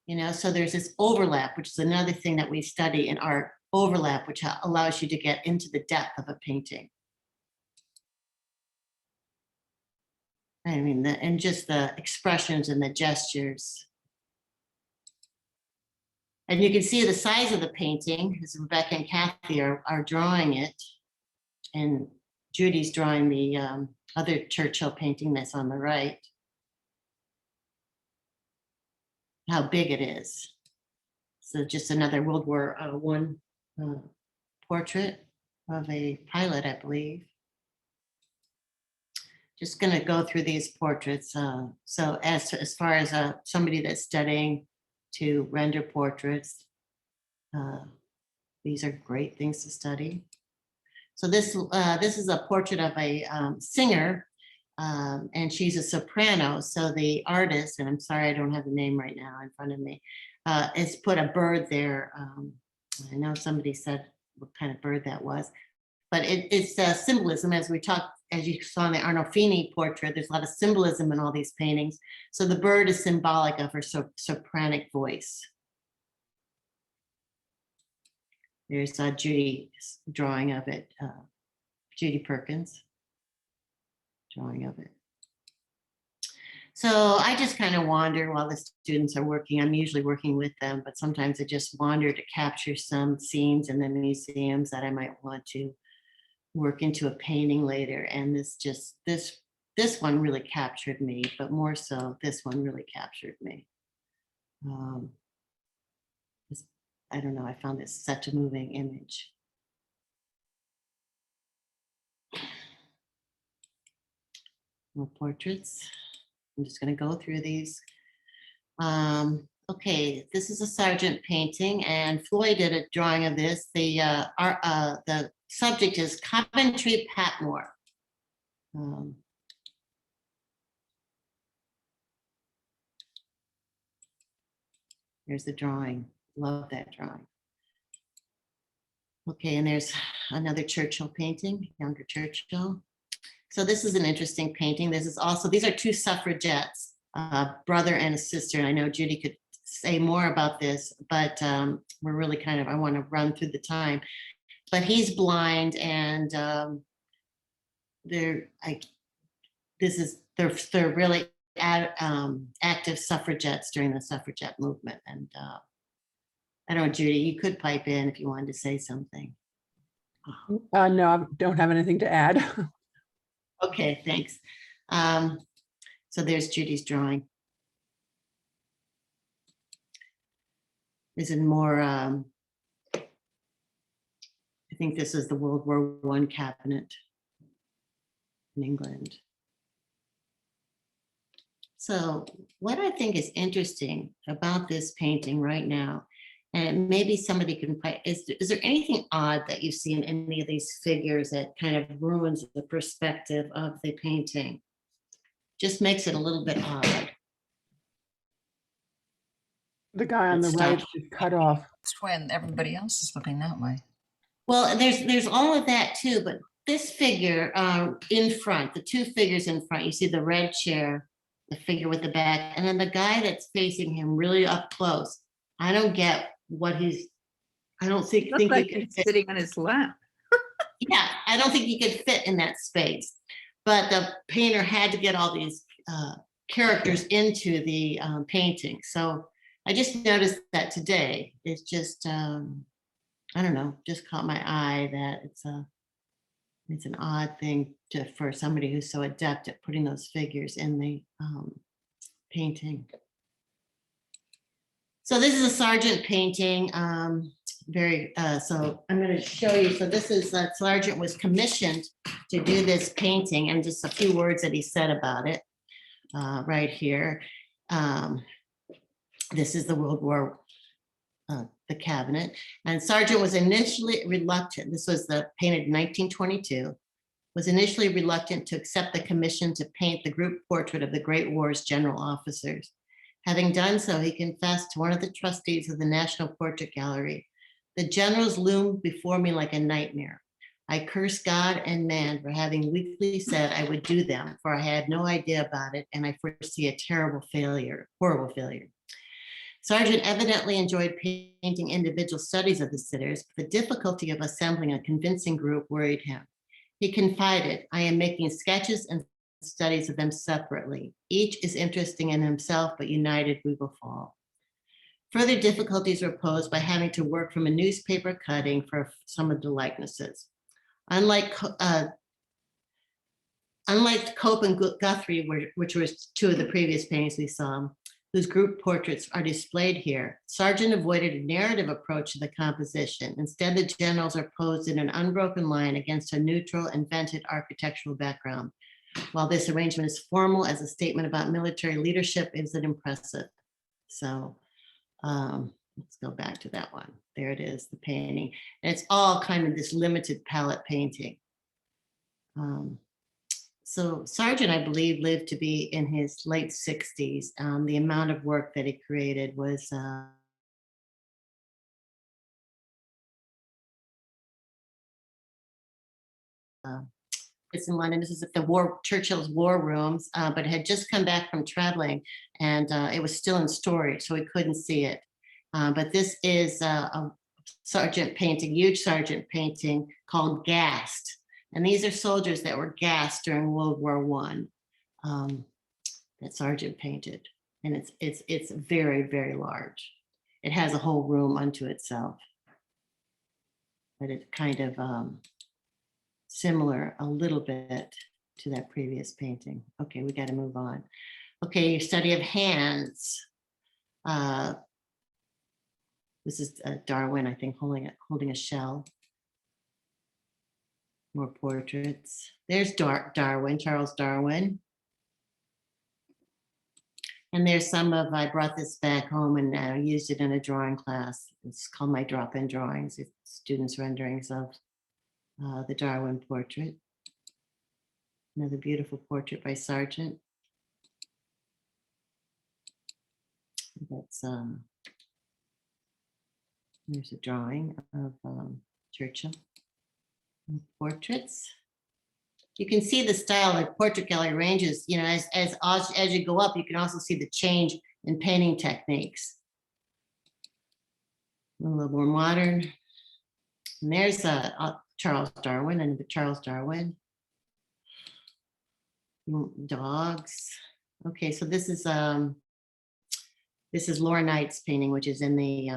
you know, so there's this overlap, which is another thing that we study in art, overlap, which allows you to get into the depth of a painting. I mean, and just the expressions and the gestures. And you can see the size of the painting, because Rebecca and Kathy are drawing it. And Judy's drawing the other Churchill painting that's on the right. How big it is. So just another World War I portrait of a pilot, I believe. Just going to go through these portraits. So as far as somebody that's studying to render portraits, these are great things to study. So this is a portrait of a singer, and she's a soprano. So the artist, and I'm sorry I don't have the name right now in front of me, has put a bird there. I know somebody said what kind of bird that was, but it's symbolism, as we talked, as you saw in the Arnolfino portrait. There's a lot of symbolism in all these paintings. So the bird is symbolic of her sopranic voice. There's Judy's drawing of it, Judy Perkins drawing of it. So I just kind of wander while the students are working. I'm usually working with them, but sometimes I just wander to capture some scenes in the museums that I might want to work into a painting later. And this one really captured me, but more so this one really captured me. I don't know, I found this such a moving image. More portraits. I'm just going to go through these. Okay, this is a Sargent painting, and Floyd did a drawing of this. The subject is Coventry Patmore. Here's the drawing. Love that drawing. Okay, and there's another Churchill painting, younger Churchill. So this is an interesting painting. This is also, these are two suffragettes, a brother and a sister. And I know Judy could say more about this, but we're really kind of, I want to run through the time. But he's blind, and they're really active suffragettes during the suffragette movement. And I don't know, Judy, you could pipe in if you wanted to say something. No, I don't have anything to add. Okay, thanks. So there's Judy's drawing. This is more, I think this is the World War I cabinet in England. So what I think is interesting about this painting right now, and maybe somebody can, is there anything odd that you see in any of these figures that kind of ruins the perspective of the painting? Just makes it a little bit odd. The guy on the right is cut off. It's when everybody else is looking that way. Well, there's all of that too, but this figure in front, the two figures in front, you see the red chair, the figure with the back, and then the guy that's facing him really up close. I don't get what I don't think Like he could he's fit. sitting on his lap. Yeah, I don't think he could fit in that space. But the painter had to get all these characters into the painting. So I just noticed that today. It's just, I don't know, just caught my eye that it's an odd thing for somebody who's so adept at putting those figures in the painting. So this is a Sargent painting. So I'm going to show you. So this is Sargent was commissioned to do this painting, and just a few words that he said about it right here. This is the World War the cabinet. And Sargent was initially reluctant. This was painted in 1922. Was initially reluctant to accept the commission to paint the group portrait of the Great War's general officers. Having done so, he confessed to one of the trustees of the National Portrait Gallery, "The generals loomed before me like a nightmare. I curse God and man for having weakly said I would do them, for I had no idea about it, and I foresee a terrible failure, horrible failure." Sargent evidently enjoyed painting individual studies of the sitters, but the difficulty of assembling a convincing group worried him. He confided, "I am making sketches and studies of them separately. Each is interesting in himself, but united we will fall." Further difficulties were posed by having to work from a newspaper cutting for some of the likenesses. Unlike Cope and Guthrie, which were two of the previous paintings we saw, whose group portraits are displayed here, Sargent avoided a narrative approach to the composition. Instead, the generals are posed in an unbroken line against a neutral, invented architectural background. While this arrangement is formal as a statement about military leadership, is it impressive? So let's go back to that one. There it is, the painting. And it's all kind of this limited palette painting. So Sargent, I believe, lived to be in his late 60s. The amount of work that he created was it's in London. This is at the Churchill's war rooms, but it had just come back from traveling, and it was still in storage, so we couldn't see it. But this is a Sargent painting, huge Sargent painting called Gassed. And these are soldiers that were gassed during World War I that Sargent painted. And it's very, very large. It has a whole room unto itself. But it's kind of similar a little bit to that previous painting. Okay, we got to move on. Okay, your study of hands. This is Darwin, I think, holding a shell. More portraits. There's Darwin, Charles Darwin. And there's some of, I brought this back home and used it in a drawing class. It's called my drop-in drawings. It's students' renderings of the Darwin portrait. Another beautiful portrait by Sargent. That's, there's a drawing of Churchill. Portraits. You can see the style of portrait gallery ranges, you know, as you go up, you can also see the change in painting techniques. A little more modern. And there's Charles Darwin and the Charles Darwin. Dogs. Okay, so this is Laura Knight's painting, which is in the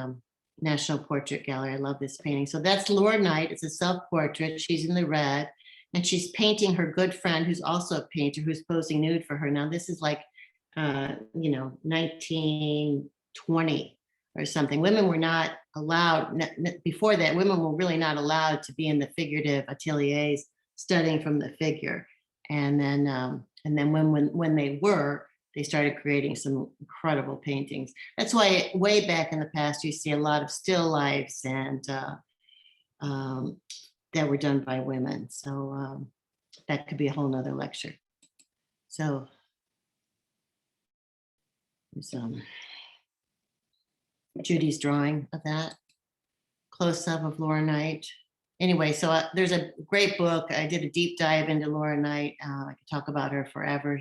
National Portrait Gallery. I love this painting. So that's Laura Knight. It's a self-portrait. She's in the red, and she's painting her good friend, who's also a painter, who's posing nude for her. Now, this is like, 1920 or something. Women were not allowed, before that, women were really not allowed to be in the figurative ateliers studying from the figure. And then when they were, they started creating some incredible paintings. That's why way back in the past, you see a lot of still lifes and that were done by women. So that could be a whole nother lecture. So there's Judy's drawing of that, close up of Laura Knight. Anyway, so there's a great book. I did a deep dive into Laura Knight. I could talk about her forever.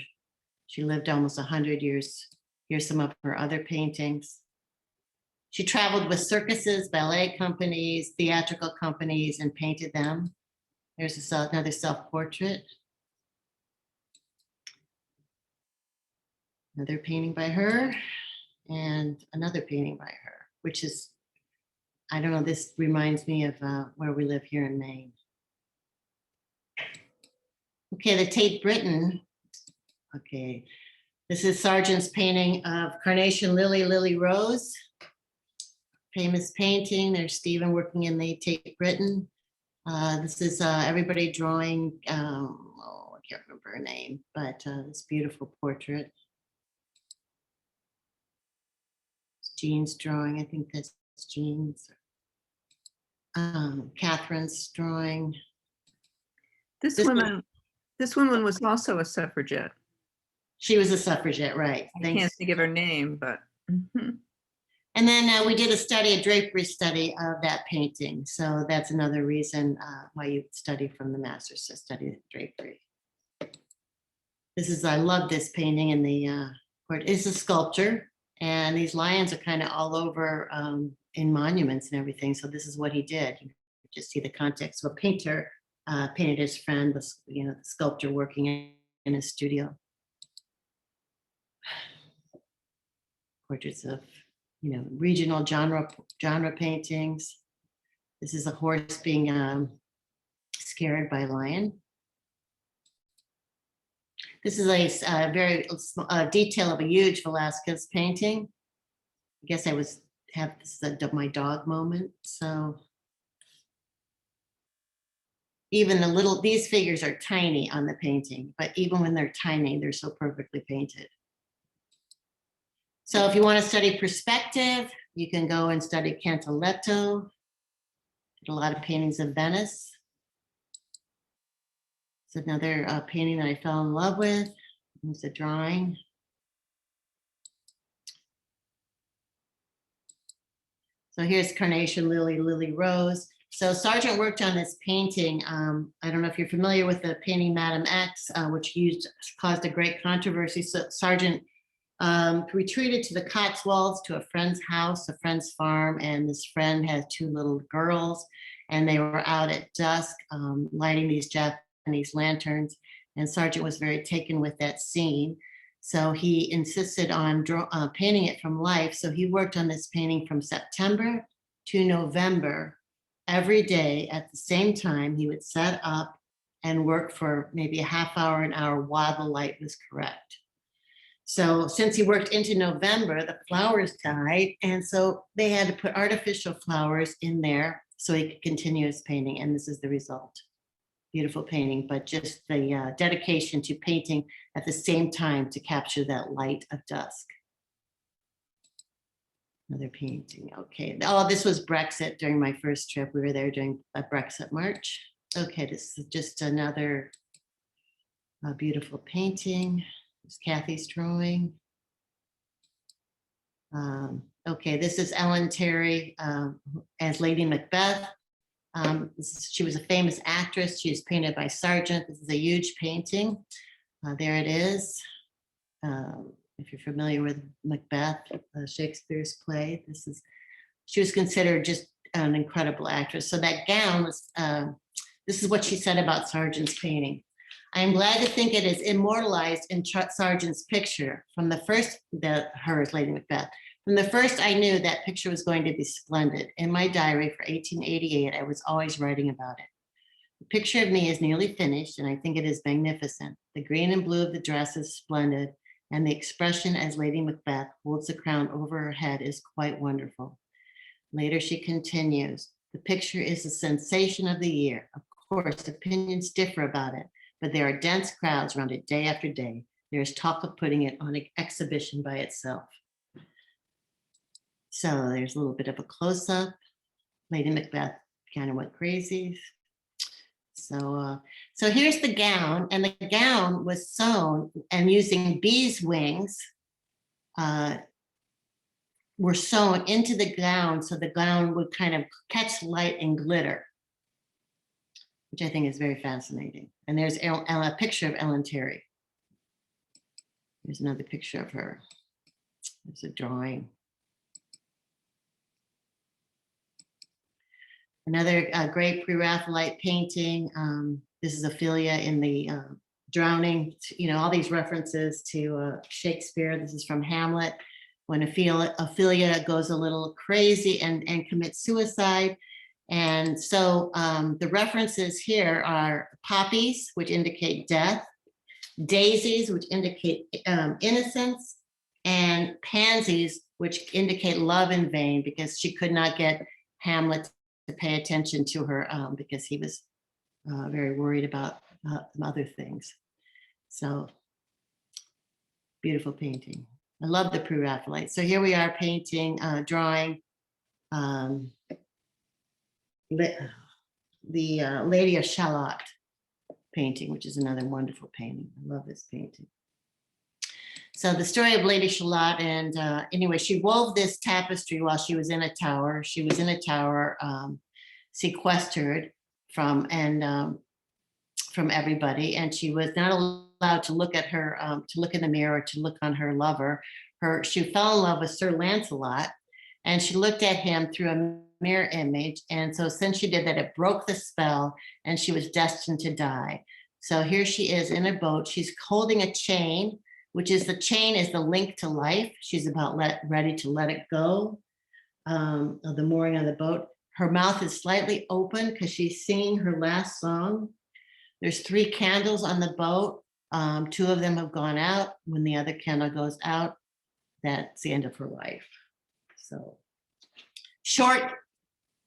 She lived almost 100 years. Here's some of her other paintings. She traveled with circuses, ballet companies, theatrical companies, and painted them. There's another self-portrait. Another painting by her, and another painting by her, which is, I don't know, this reminds me of where we live here in Maine. Okay, the Tate Britain. Okay, this is Sargent's painting of Carnation Lily, Lily Rose. Famous painting. There's Stephen working in the Tate Britain. This is everybody drawing, I can't remember her name, but this beautiful portrait. Jean's drawing, I think that's jeans. Catherine's drawing. This This woman was also a suffragette. She was a suffragette, right? I can't think of her name, but mhm. And then we did a drapery study of that painting. So that's another reason why you study from the masters to study drapery. I love this painting in the court. It's a sculpture, and these lions are kind of all over in monuments and everything. So this is what he did. You just see the context. So a painter painted his friend, the sculptor working in his studio. Portraits of regional genre paintings. This is a horse being scared by a lion. This is a very detail of a huge Velasquez painting. I guess I have my dog moment. So even these figures are tiny on the painting, but even when they're tiny, they're so perfectly painted. So if you want to study perspective, you can go and study Cantaletto. Did a lot of paintings of Venice. It's another painting that I fell in love with. It's a drawing. So here's Carnation Lily, Lily Rose. So Sargent worked on this painting. I don't know if you're familiar with the painting Madame X, which caused a great controversy. So Sargent retreated to the Cotswolds to a friend's house, a friend's farm, and this friend had two little girls, and they were out at dusk lighting these Japanese lanterns, and Sargent was very taken with that scene. So he insisted on painting it from life. So he worked on this painting from September to November. Every day at the same time, he would set up and work for maybe a half hour, an hour while the light was correct. So since he worked into November, the flowers died. And so they had to put artificial flowers in there so he could continue his painting. And this is the result. Beautiful painting, but just the dedication to painting at the same time to capture that light of dusk. Another painting, okay. Oh, this was Brexit during my first trip. We were there during a Brexit march. Okay, this is just another beautiful painting. It's Kathy's drawing. Okay, this is Ellen Terry as Lady Macbeth. She was a famous actress. She was painted by Sargent. This is a huge painting. There it is. If you're familiar with Macbeth, Shakespeare's play, she was considered just an incredible actress. So that gown was, this is what she said about Sargent's painting. I am glad to think it is immortalized in Sargent's picture from the first, hers, Lady Macbeth. From the first, I knew that picture was going to be splendid. In my diary for 1888, I was always writing about it. The picture of me is nearly finished, and I think it is magnificent. The green and blue of the dress is splendid, and the expression as Lady Macbeth holds the crown over her head is quite wonderful. Later, she continues, the picture is the sensation of the year. Of course, opinions differ about it, but there are dense crowds around it day after day. There is talk of putting it on an exhibition by itself. So there's a little bit of a close-up. Lady Macbeth kind of went crazy. So here's the gown, and the gown was sewn and using bees' wings were sewn into the gown so the gown would kind of catch light and glitter, which I think is very fascinating. And there's a picture of Ellen Terry. Here's another picture of her. There's a drawing. Another great pre-Raphaelite painting. This is Ophelia in the drowning, all these references to Shakespeare. This is from Hamlet, when Ophelia goes a little crazy and commits suicide. And so the references here are poppies, which indicate death, daisies, which indicate innocence, and pansies, which indicate love in vain, because she could not get Hamlet to pay attention to her because he was very worried about other things. So beautiful painting. I love the pre-Raphaelite. So here we are painting, drawing the Lady of Sherlock painting, which is another wonderful painting. I love this painting. So the story of Lady Sherlock, and anyway, she wove this tapestry while she was in a tower. She was in a tower, sequestered from everybody, and she was not allowed to look at her, to look in the mirror, to look on her lover. She fell in love with Sir Lancelot, and she looked at him through a mirror image. And so since she did that, it broke the spell, and she was destined to die. So here she is in a boat. She's holding a chain, which is the chain is the link to life. She's about ready to let it go of the mooring on the boat. Her mouth is slightly open because she's singing her last song. There's 3 candles on the boat. 2 of them have gone out. When the other candle goes out, that's the end of her life. So short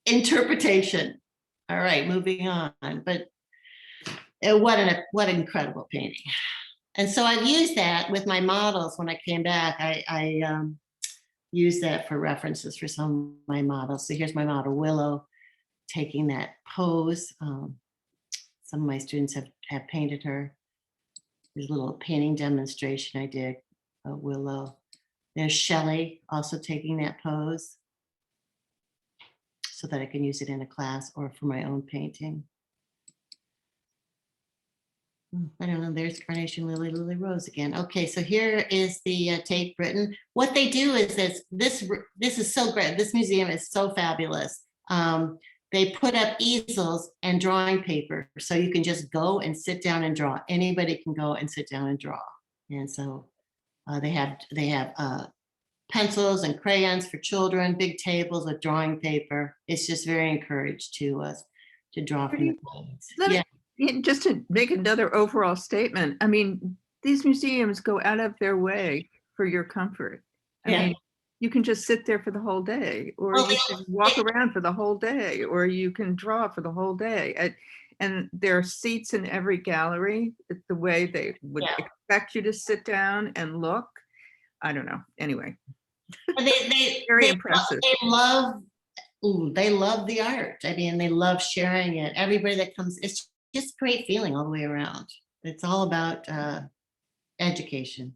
interpretation. All right, moving on. But what an incredible painting. And so I've used that with my models. When I came back, I used that for references for some of my models. So here's my model, Willow, taking that pose. Some of my students have painted her. There's a little painting demonstration I did of Willow. There's Shelley also taking that pose so that I can use it in a class or for my own painting. I don't know, there's Carnation Lily, Lily Rose again. Okay, so here is the Tate Britain. What they do is this is so great. This museum is so fabulous. They put up easels and drawing paper, so you can just go and sit down and draw. Anybody can go and sit down and draw. And so they have pencils and crayons for children, big tables with drawing paper. It's just very encouraged to draw from the paintings. Just to make another overall statement, I mean, these museums go out of their way for your comfort. I mean, you can just sit there for the whole day, or you can walk around for the whole day, or you can draw for the whole day. And there are seats in every gallery, the way they would expect you to sit down and look. I don't know. Anyway, very impressive. They love the art. I mean, they love sharing it. Everybody that comes, it's just great feeling all the way around. It's all about education.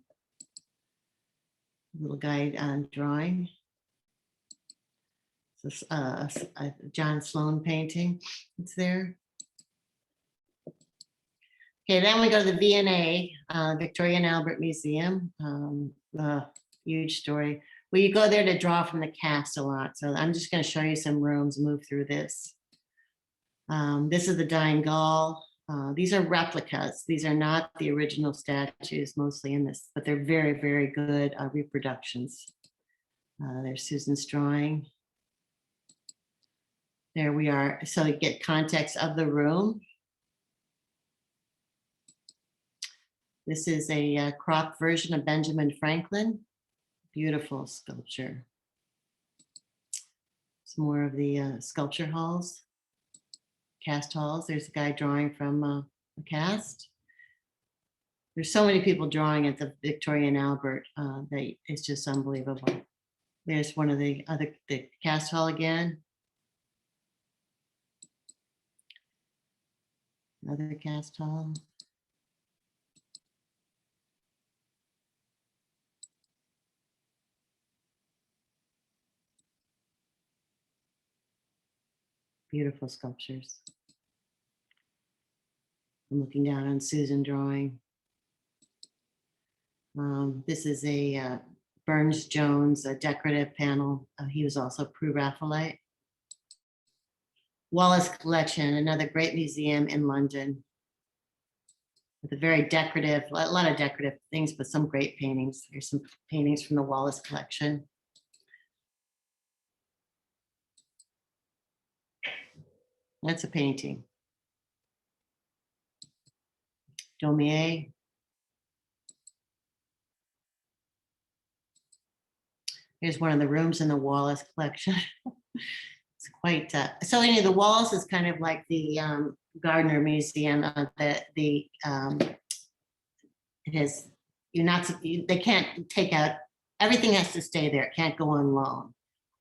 Little guide on drawing. This a John Sloan painting. It's there. Okay, then we go to the V&A, Victorian Albert Museum. Huge story. Well, you go there to draw from the cast a lot. So I'm just going to show you some rooms, move through this. This is the Dying Gaul. These are replicas. These are not the original statues, mostly in this, but they're very, very good reproductions. There's Susan's drawing. There we are. So you get context of the room. This is a cropped version of Benjamin Franklin. Beautiful sculpture. Some more of the sculpture halls. Cast halls. There's a guy drawing from a cast. There's so many people drawing at the Victorian Albert that it's just unbelievable. There's one of the cast hall again. Another cast hall. Beautiful sculptures. I'm looking down on Susan drawing. This is a Burns Jones, a decorative panel. He was also Pre-Raphaelite. Wallace Collection, another great museum in London. With a very decorative, a lot of decorative things, but some great paintings. Here's some paintings from the Wallace Collection. That's a painting. Daumier. Here's one of the rooms in the Wallace collection. It's quite, so anyway, the Wallace is kind of like the Gardner Museum. It has, they can't take out, everything has to stay there. It can't go on loan.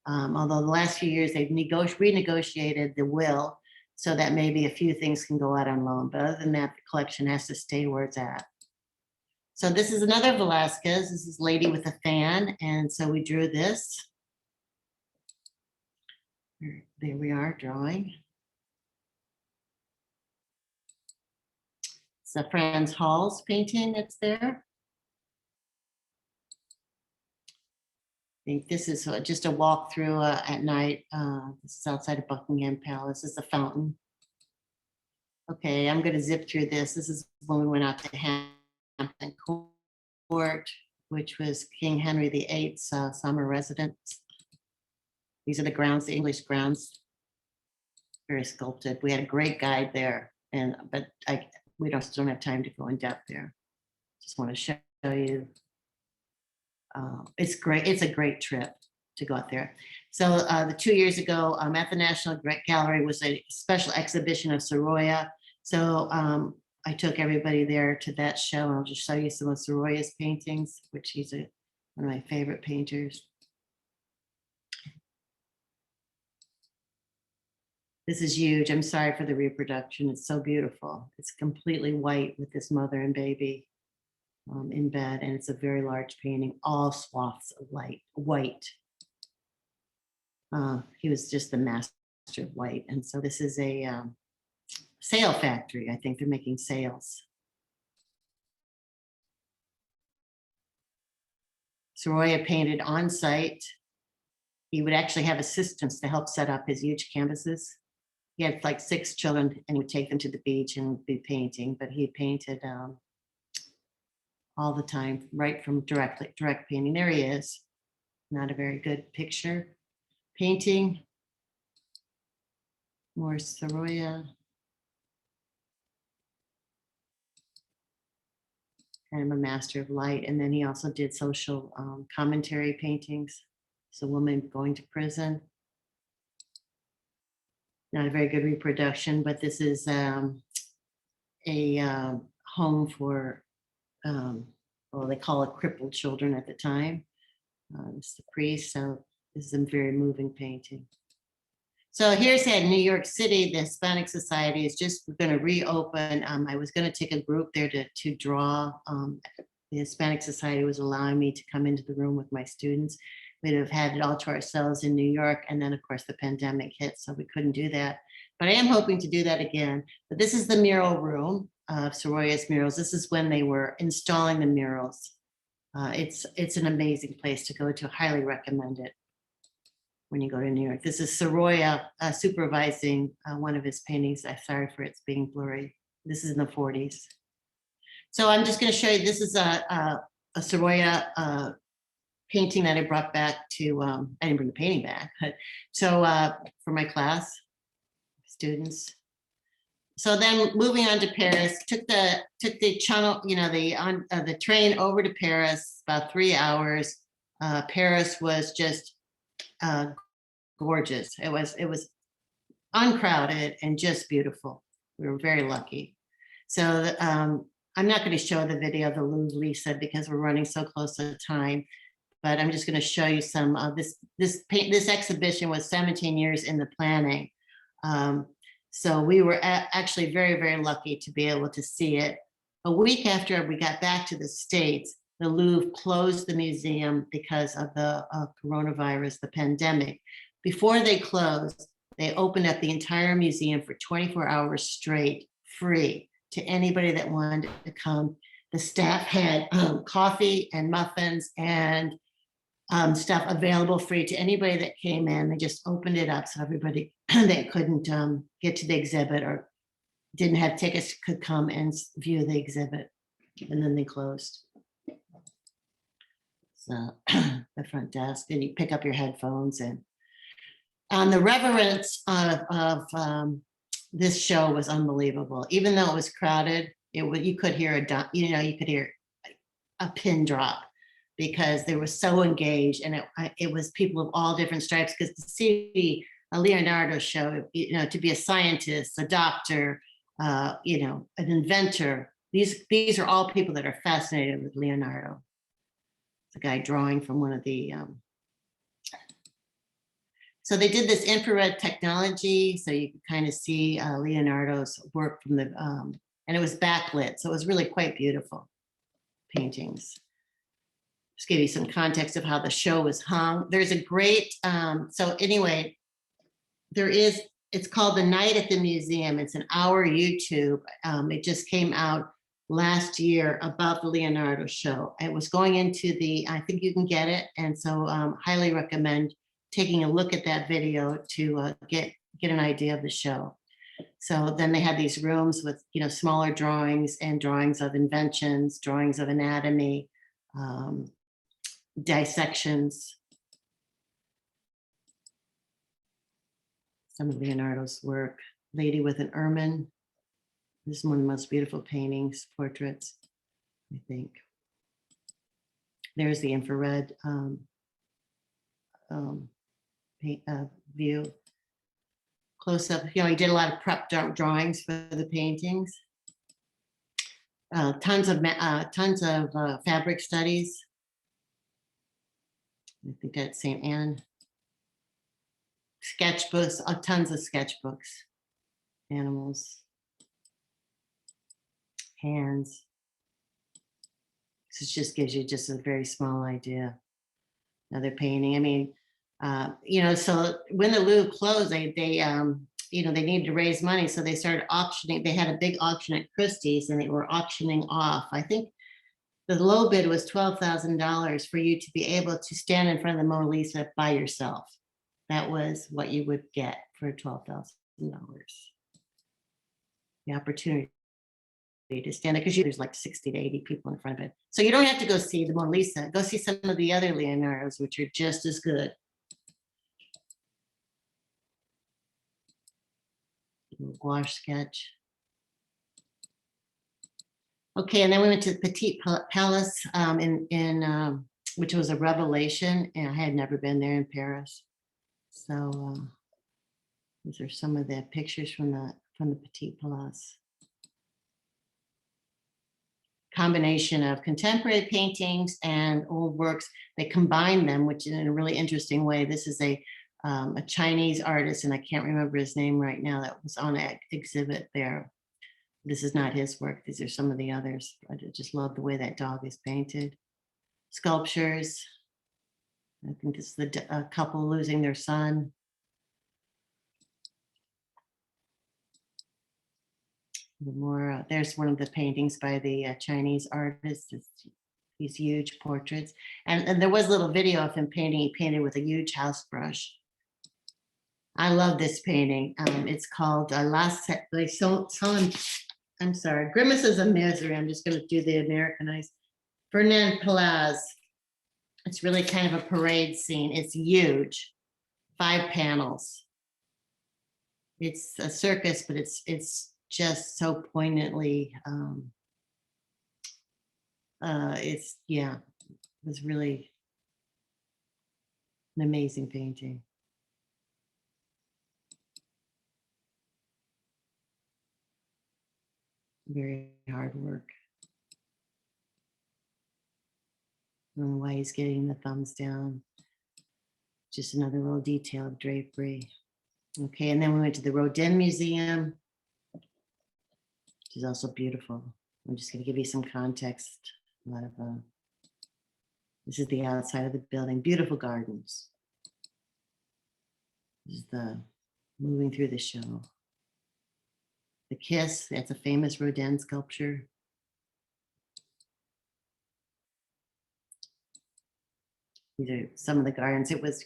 Although the last few years they've renegotiated the will so that maybe a few things can go out on loan. But other than that, the collection has to stay where it's at. So this is another Velasquez. This is Lady with a Fan. And so we drew this. There we are drawing. It's a Franz Hall's painting that's there. I think this is just a walk through at night. This is outside of Buckingham Palace. This is a fountain. Okay, I'm going to zip through this. This is when we went out to Hampton Court, which was King Henry VIII's summer residence. These are the grounds, the English grounds. Very sculpted. We had a great guide there, but we don't have time to go in depth there. Just want to show you. It's great. It's a great trip to go out there. So the 2 years ago at the National Gallery was a special exhibition of Sorolla. So I took everybody there to that show. I'll just show you some of Sorolla's paintings, which he's one of my favorite painters. This is huge. I'm sorry for the reproduction. It's so beautiful. It's completely white with this mother and baby in bed, and it's a very large painting, all swaths of white. He was just the master of white. And so this is a sail factory. I think they're making sails. Sorolla painted on site. He would actually have assistants to help set up his huge canvases. He had like 6 children and he would take them to the beach and be painting, but he painted all the time, right from direct painting. There he is. Not a very good picture. Painting. More Sorolla. Kind of a master of light. And then he also did social commentary paintings. It's a woman going to prison. Not a very good reproduction, but this is a home for, well, they call it crippled children at the time. It's the priest, so this is a very moving painting. So here's at New York City, the Hispanic Society is just going to reopen. I was going to take a group there to draw. The Hispanic Society was allowing me to come into the room with my students. We'd have had it all to ourselves in New York. And then of course the pandemic hit, so we couldn't do that. But I am hoping to do that again. But this is the mural room of Sorolla's murals. This is when they were installing the murals. It's an amazing place to go to. Highly recommend it when you go to New York. This is Sorolla supervising one of his paintings. I'm sorry for its being blurry. This is in the 40s. So I'm just going to show you, this is a Sorolla painting that I brought back to, I didn't bring the painting back, but so for my class, students. So then moving on to Paris, took the channel, the train over to Paris, about 3 hours. Paris was just gorgeous. It was uncrowded and just beautiful. We were very lucky. So I'm not going to show the video of the Louvre, Lisa, because we're running so close to time. But I'm just going to show you some of this exhibition was 17 years in the planning. So we were actually very, very lucky to be able to see it. A week after we got back to the States, the Louvre closed the museum because of the coronavirus, the pandemic. Before they closed, they opened up the entire museum for 24 hours straight, free to anybody that wanted to come. The staff had coffee and muffins and stuff available free to anybody that came in. They just opened it up so everybody that couldn't get to the exhibit or didn't have tickets could come and view the exhibit. And then they closed. So the front desk, and you pick up your headphones, and the reverence of this show was unbelievable. Even though it was crowded, you could hear a pin drop because they were so engaged, and it was people of all different stripes. Because to see a Leonardo show, to be a scientist, a doctor, an inventor, these are all people that are fascinated with Leonardo. It's a guy drawing from one of the So they did this infrared technology, so you could kind of see Leonardo's work from the, and it was backlit, so it was really quite beautiful paintings. Just give you some context of how the show was hung. There's a great, so anyway, it's called The Night at the Museum. It's an hour YouTube. It just came out last year about the Leonardo show. It was going into I think you can get it. And so highly recommend taking a look at that video to get an idea of the show. So then they had these rooms with, smaller drawings and drawings of inventions, drawings of anatomy, dissections. Some of Leonardo's work. Lady with an Ermine. This is one of the most beautiful paintings, portraits, I think. There's the infrared view. Close up, he did a lot of prep drawings for the paintings. Tons of fabric studies. I think that's St. Anne. Sketchbooks, tons of sketchbooks. Animals. Hands. This just gives you just a very small idea. Another painting. I mean, so when the Louvre closed, they needed to raise money, so they started auctioning. They had a big auction at Christie's, and they were auctioning off. I think the low bid was $12,000 for you to be able to stand in front of the Mona Lisa by yourself. That was what you would get for $12,000. The opportunity to stand it, because there's like 60 to 80 people in front of it. So you don't have to go see the Mona Lisa. Go see some of the other Leonardos, which are just as good. Gouache sketch. Okay, and then we went to the Petite Palace which was a revelation, and I had never been there in Paris. So these are some of the pictures from the Petite Palace. Combination of contemporary paintings and old works. They combine them, which is in a really interesting way. This is a Chinese artist, and I can't remember his name right now, that was on an exhibit there. This is not his work. These are some of the others. I just love the way that dog is painted. Sculptures. I think this is a couple losing their son. There's one of the paintings by the Chinese artist. These huge portraits. And there was a little video of him painting. He painted with a huge house brush. I love this painting. It's called I'm sorry, Grimaces of Misery. I'm just going to do the Americanized. Fernand Palaz. It's really kind of a parade scene. It's huge, 5 panels. It's a circus, but it's just so poignantly. It was really an amazing painting. Very hard work. I don't know why he's getting the thumbs down. Just another little detail of drapery. Okay, and then we went to the Rodin Museum, which is also beautiful. I'm just going to give you some context. A lot of this is the outside of the building. Beautiful gardens. This is the moving through the show. The Kiss, that's a famous Rodin sculpture. These are some of the gardens. It was,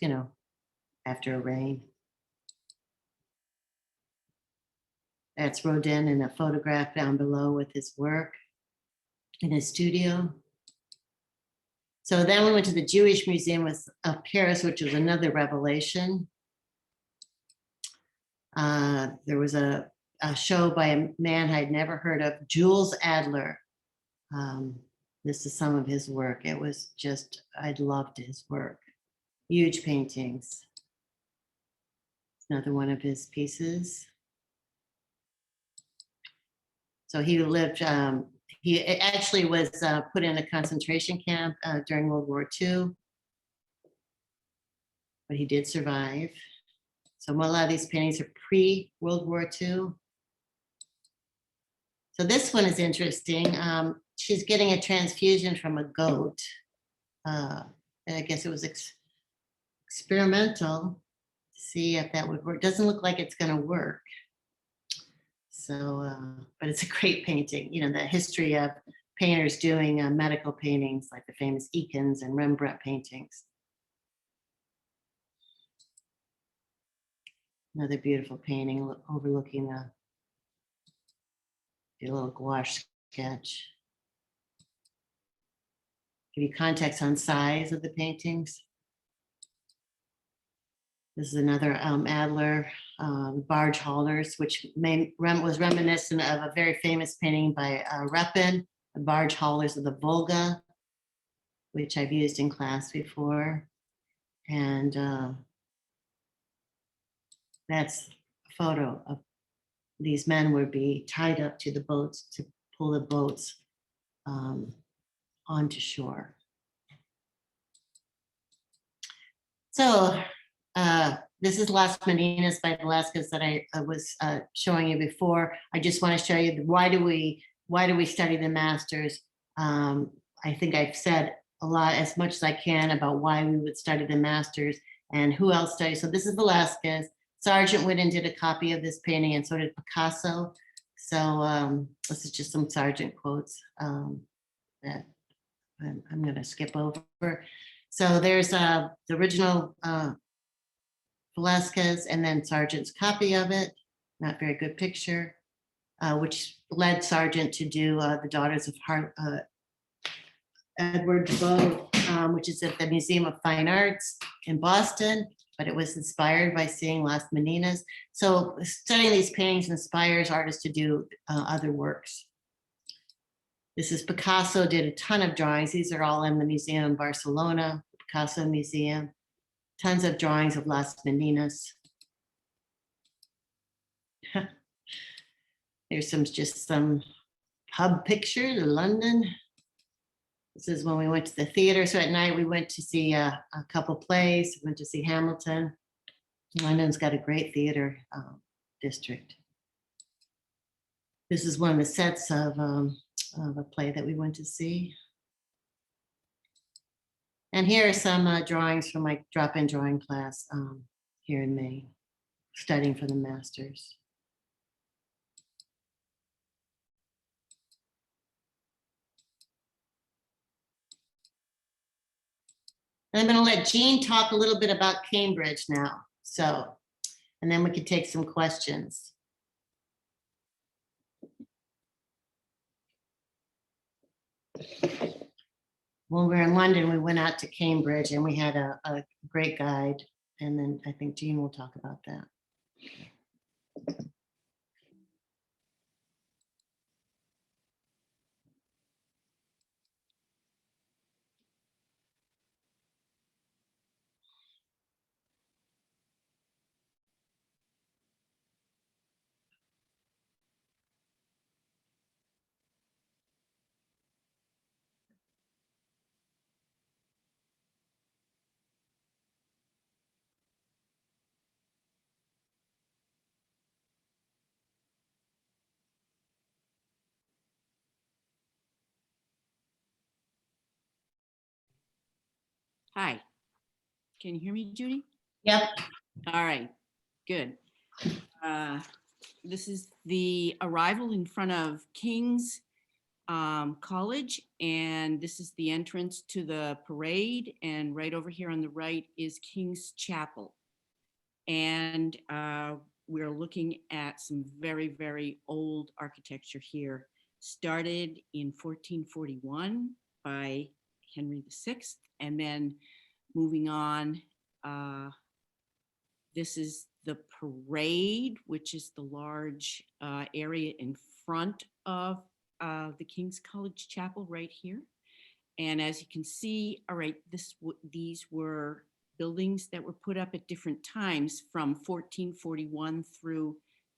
after a rain. That's Rodin in a photograph down below with his work in his studio. So then we went to the Jewish Museum of Paris, which was another revelation. There was a show by a man I'd never heard of, Jules Adler. This is some of his work. It was just, I loved his work. Huge paintings. Another one of his pieces. So he lived, he actually was put in a concentration camp during World War II, but he did survive. So a lot of these paintings are pre-World War II. So this one is interesting. She's getting a transfusion from a goat. And I guess it was experimental to see if that would work. Doesn't look like it's going to work. So, but it's a great painting. You know, the history of painters doing medical paintings like the famous Eakins and Rembrandt paintings. Another beautiful painting overlooking a little gouache sketch. Give you context on size of the paintings. This is another Adler, barge haulers, which was reminiscent of a very famous painting by Repin, the barge haulers of the Volga, which I've used in class before. And that's a photo of these men would be tied up to the boats to pull the boats onto shore. So this is Las Meninas by Velasquez that I was showing you before. I just want to show you why do we study the masters. I think I've said a lot, as much as I can, about why we would study the masters and who else studies. So this is Velasquez. Sargent went and did a copy of this painting, and so did Picasso. So this is just some Sargent quotes that I'm going to skip over. So there's the original Velasquez, and then Sargent's copy of it. Not very good picture, which led Sargent to do the Daughters of Edward de Bow, which is at the Museum of Fine Arts in Boston, but it was inspired by seeing Las Meninas. So studying these paintings inspires artists to do other works. This is Picasso, did a ton of drawings. These are all in the museum in Barcelona, Picasso Museum. Tons of drawings of Las Meninas. There's just some pub pictures in London. This is when we went to the theater. So at night we went to see a couple plays. We went to see Hamilton. London's got a great theater district. This is one of the sets of a play that we went to see. And here are some drawings from my drop-in drawing class here in Maine, studying for the masters. And I'm going to let Jean talk a little bit about Cambridge now. So, and then we can take some questions. When we were in London, we went out to Cambridge and we had a great guide. And then I think Jean will talk about that. Hi, can you hear me, Judy? Yep. All right, good. This is the arrival in front of King's College, and this is the entrance to the parade, and right over here on the right is King's Chapel. And we're looking at some very, very old architecture here, started in 1441 by Henry VI, and then moving on, this is the parade, which is the large area in front of the King's College Chapel right here. And as you can see, all right, these were buildings that were put up at different times from 1441 through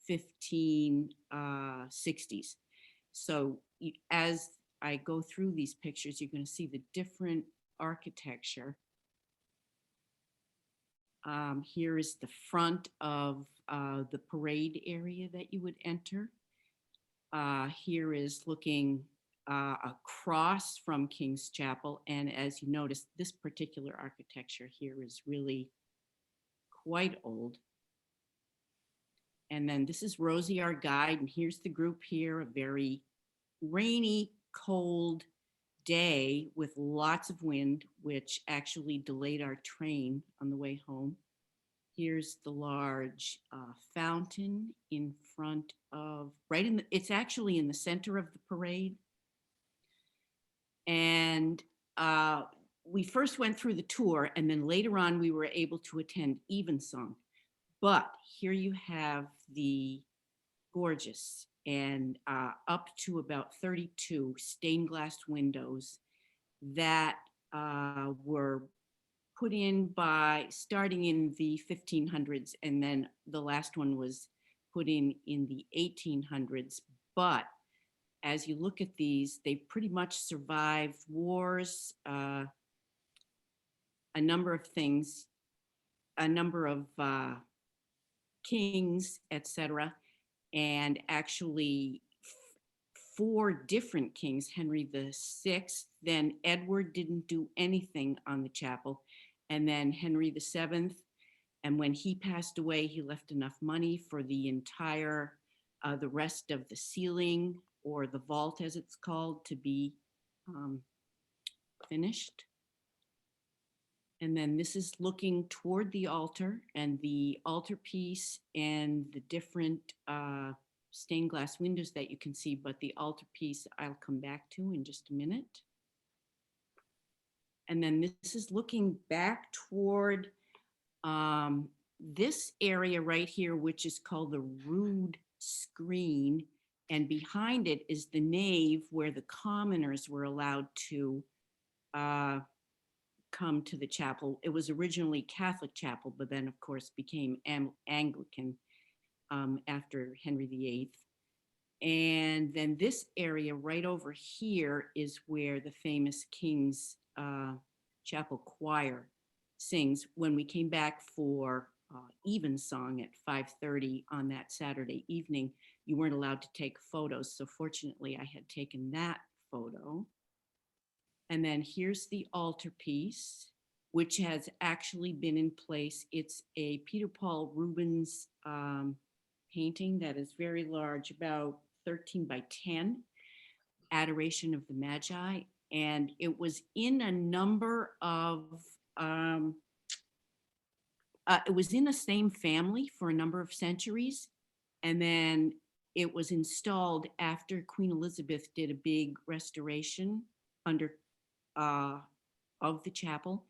1560s. So as I go through these pictures, you're going to see the different architecture. Here is the front of the parade area that you would enter. Here is looking across from King's Chapel. And as you notice, this particular architecture here is really quite old. And then this is Rosie, our guide, and here's the group here, a very rainy, cold day with lots of wind, which actually delayed our train on the way home. Here's the large fountain in front of, it's actually in the center of the parade. And we first went through the tour, and then later on we were able to attend Evensong. But here you have the gorgeous and up to about 32 stained glass windows that were put in by starting in the 1500s, and then the last one was put in the 1800s. But as you look at these, they pretty much survived wars, a number of things, a number of kings, etc. And actually 4 different kings, Henry VI, then Edward didn't do anything on the chapel, and then Henry VII. And when he passed away, he left enough money for the entire, the rest of the ceiling, or the vault as it's called, to be finished. And then this is looking toward the altar, and the altarpiece and the different stained glass windows that you can see, but the altarpiece I'll come back to in just a minute. And then this is looking back toward this area right here, which is called the rood screen. And behind it is the nave, where the commoners were allowed to come to the chapel. It was originally Catholic chapel, but then of course became Anglican after Henry VIII. And then this area right over here is where the famous King's Chapel Choir sings. When we came back for Evensong at 5:30 on that Saturday evening, you weren't allowed to take photos. So fortunately I had taken that photo. And then here's the altarpiece, which has actually been in place. It's a Peter Paul Rubens painting that is very large, about 13 by 10, Adoration of the Magi. And it was in a number of, it was in the same family for a number of centuries. And then it was installed after Queen Elizabeth did a big restoration under of the chapel,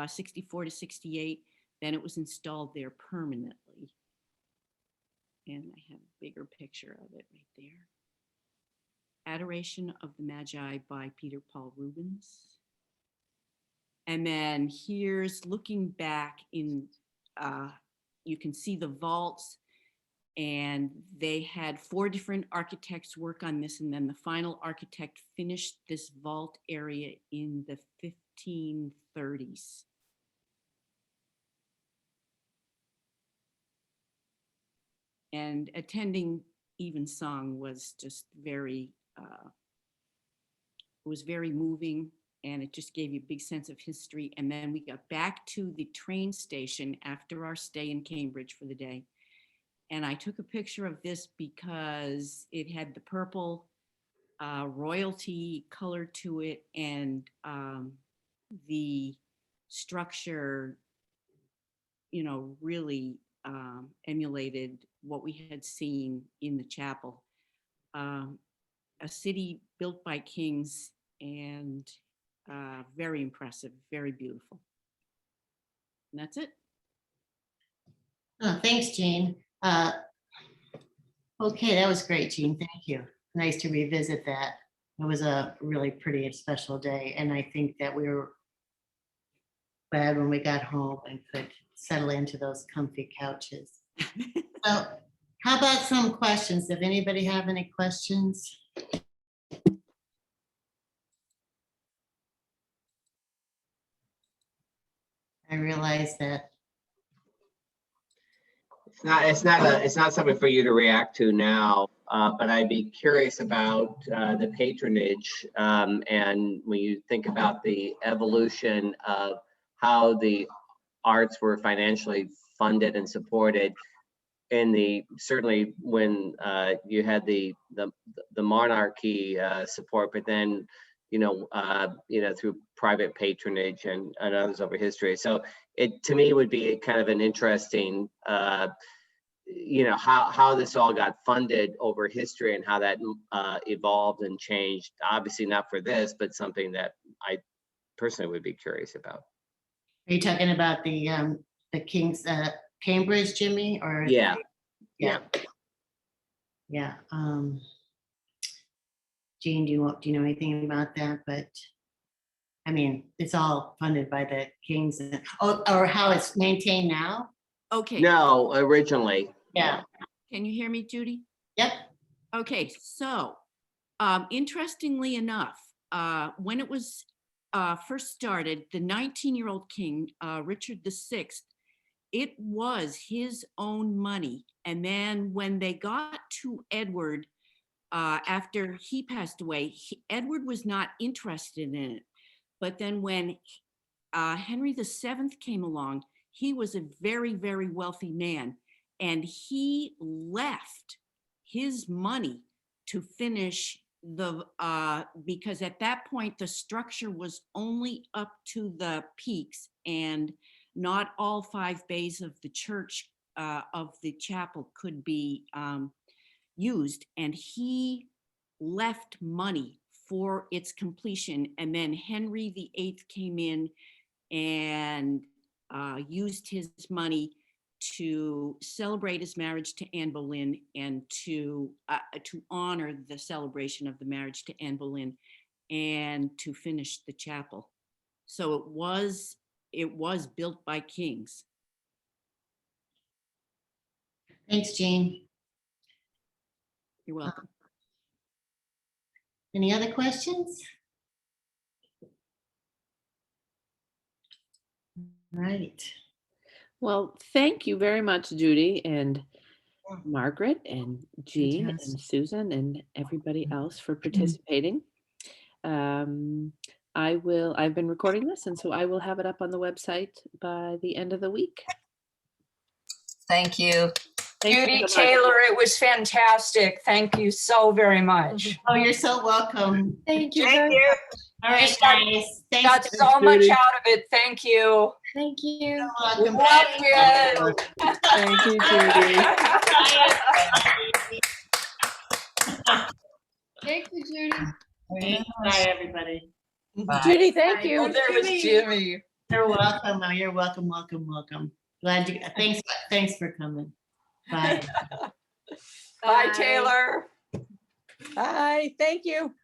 64 to 68. Then it was installed there permanently. And I have a bigger picture of it right there. Adoration of the Magi by Peter Paul Rubens. And then here's looking back in, you can see the vaults, and they had 4 different architects work on this, and then the final architect finished this vault area in the 1530s. And attending Evensong was just very, it was very moving, and it just gave you a big sense of history. And then we got back to the train station after our stay in Cambridge for the day. And I took a picture of this because it had the purple royalty color to it, and the structure, you know, really emulated what we had seen in the chapel. A city built by kings, and very impressive, very beautiful. And that's it. Oh, thanks, Jean. Okay, that was great, Jean. Thank you. Nice to revisit that. It was a really pretty and special day, and I think that we were glad when we got home and could settle into those comfy couches. So, how about some questions? If anybody have any questions? I realize that It's not something for you to react to now, but I'd be curious about the patronage, and when you think about the evolution of how the arts were financially funded and supported in certainly when you had the monarchy support, but then through private patronage and others over history. So it to me would be kind of an interesting how this all got funded over history and how that evolved and changed. Obviously not for this, but something that I personally would be curious about. Are you talking about the King's Cambridge, Jimmy, or? Yeah. Yeah. Jean, do you know anything about that? But I mean, it's all funded by the Kings, or how it's maintained now. Okay. No, originally. Yeah. Can you hear me, Judy? Yep. Okay, so interestingly enough, when it was first started, the 19-year-old king, Richard VI, it was his own money. And then when they got to Edward, after he passed away, Edward was not interested in it. But then when Henry VII came along, he was a very, very wealthy man. And he left his money to finish because at that point, the structure was only up to the peaks and not all 5 bays of the church of the chapel could be used. And he left money for its completion. And then Henry VIII came in and used his money to celebrate his marriage to Anne Boleyn and to honor the celebration of the marriage to Anne Boleyn and to finish the chapel. So it was built by kings. Thanks, Jean. You're welcome. Any other questions? All right. Well, thank you very much, Judy and Margaret and Jean and Fantastic. Susan and everybody else for participating. I've been recording this, and so I will have it up on the website by the end of the week. Thank you. Thank you Judy so much. Taylor, it was fantastic. Thank you so very much. Oh, you're so welcome. Thank you. Thank you. All right, guys. Got Thanks. so much out of it. Thank you. Thank you. Welcome Love back. you. Thank you, Judy. Thank you, Judy. Bye, everybody. Bye. Judy, thank you. Oh, there was Jimmy. You're welcome. Oh, you're welcome, welcome, welcome. Glad you, thanks for coming. Bye. Bye, Taylor. Bye, thank you.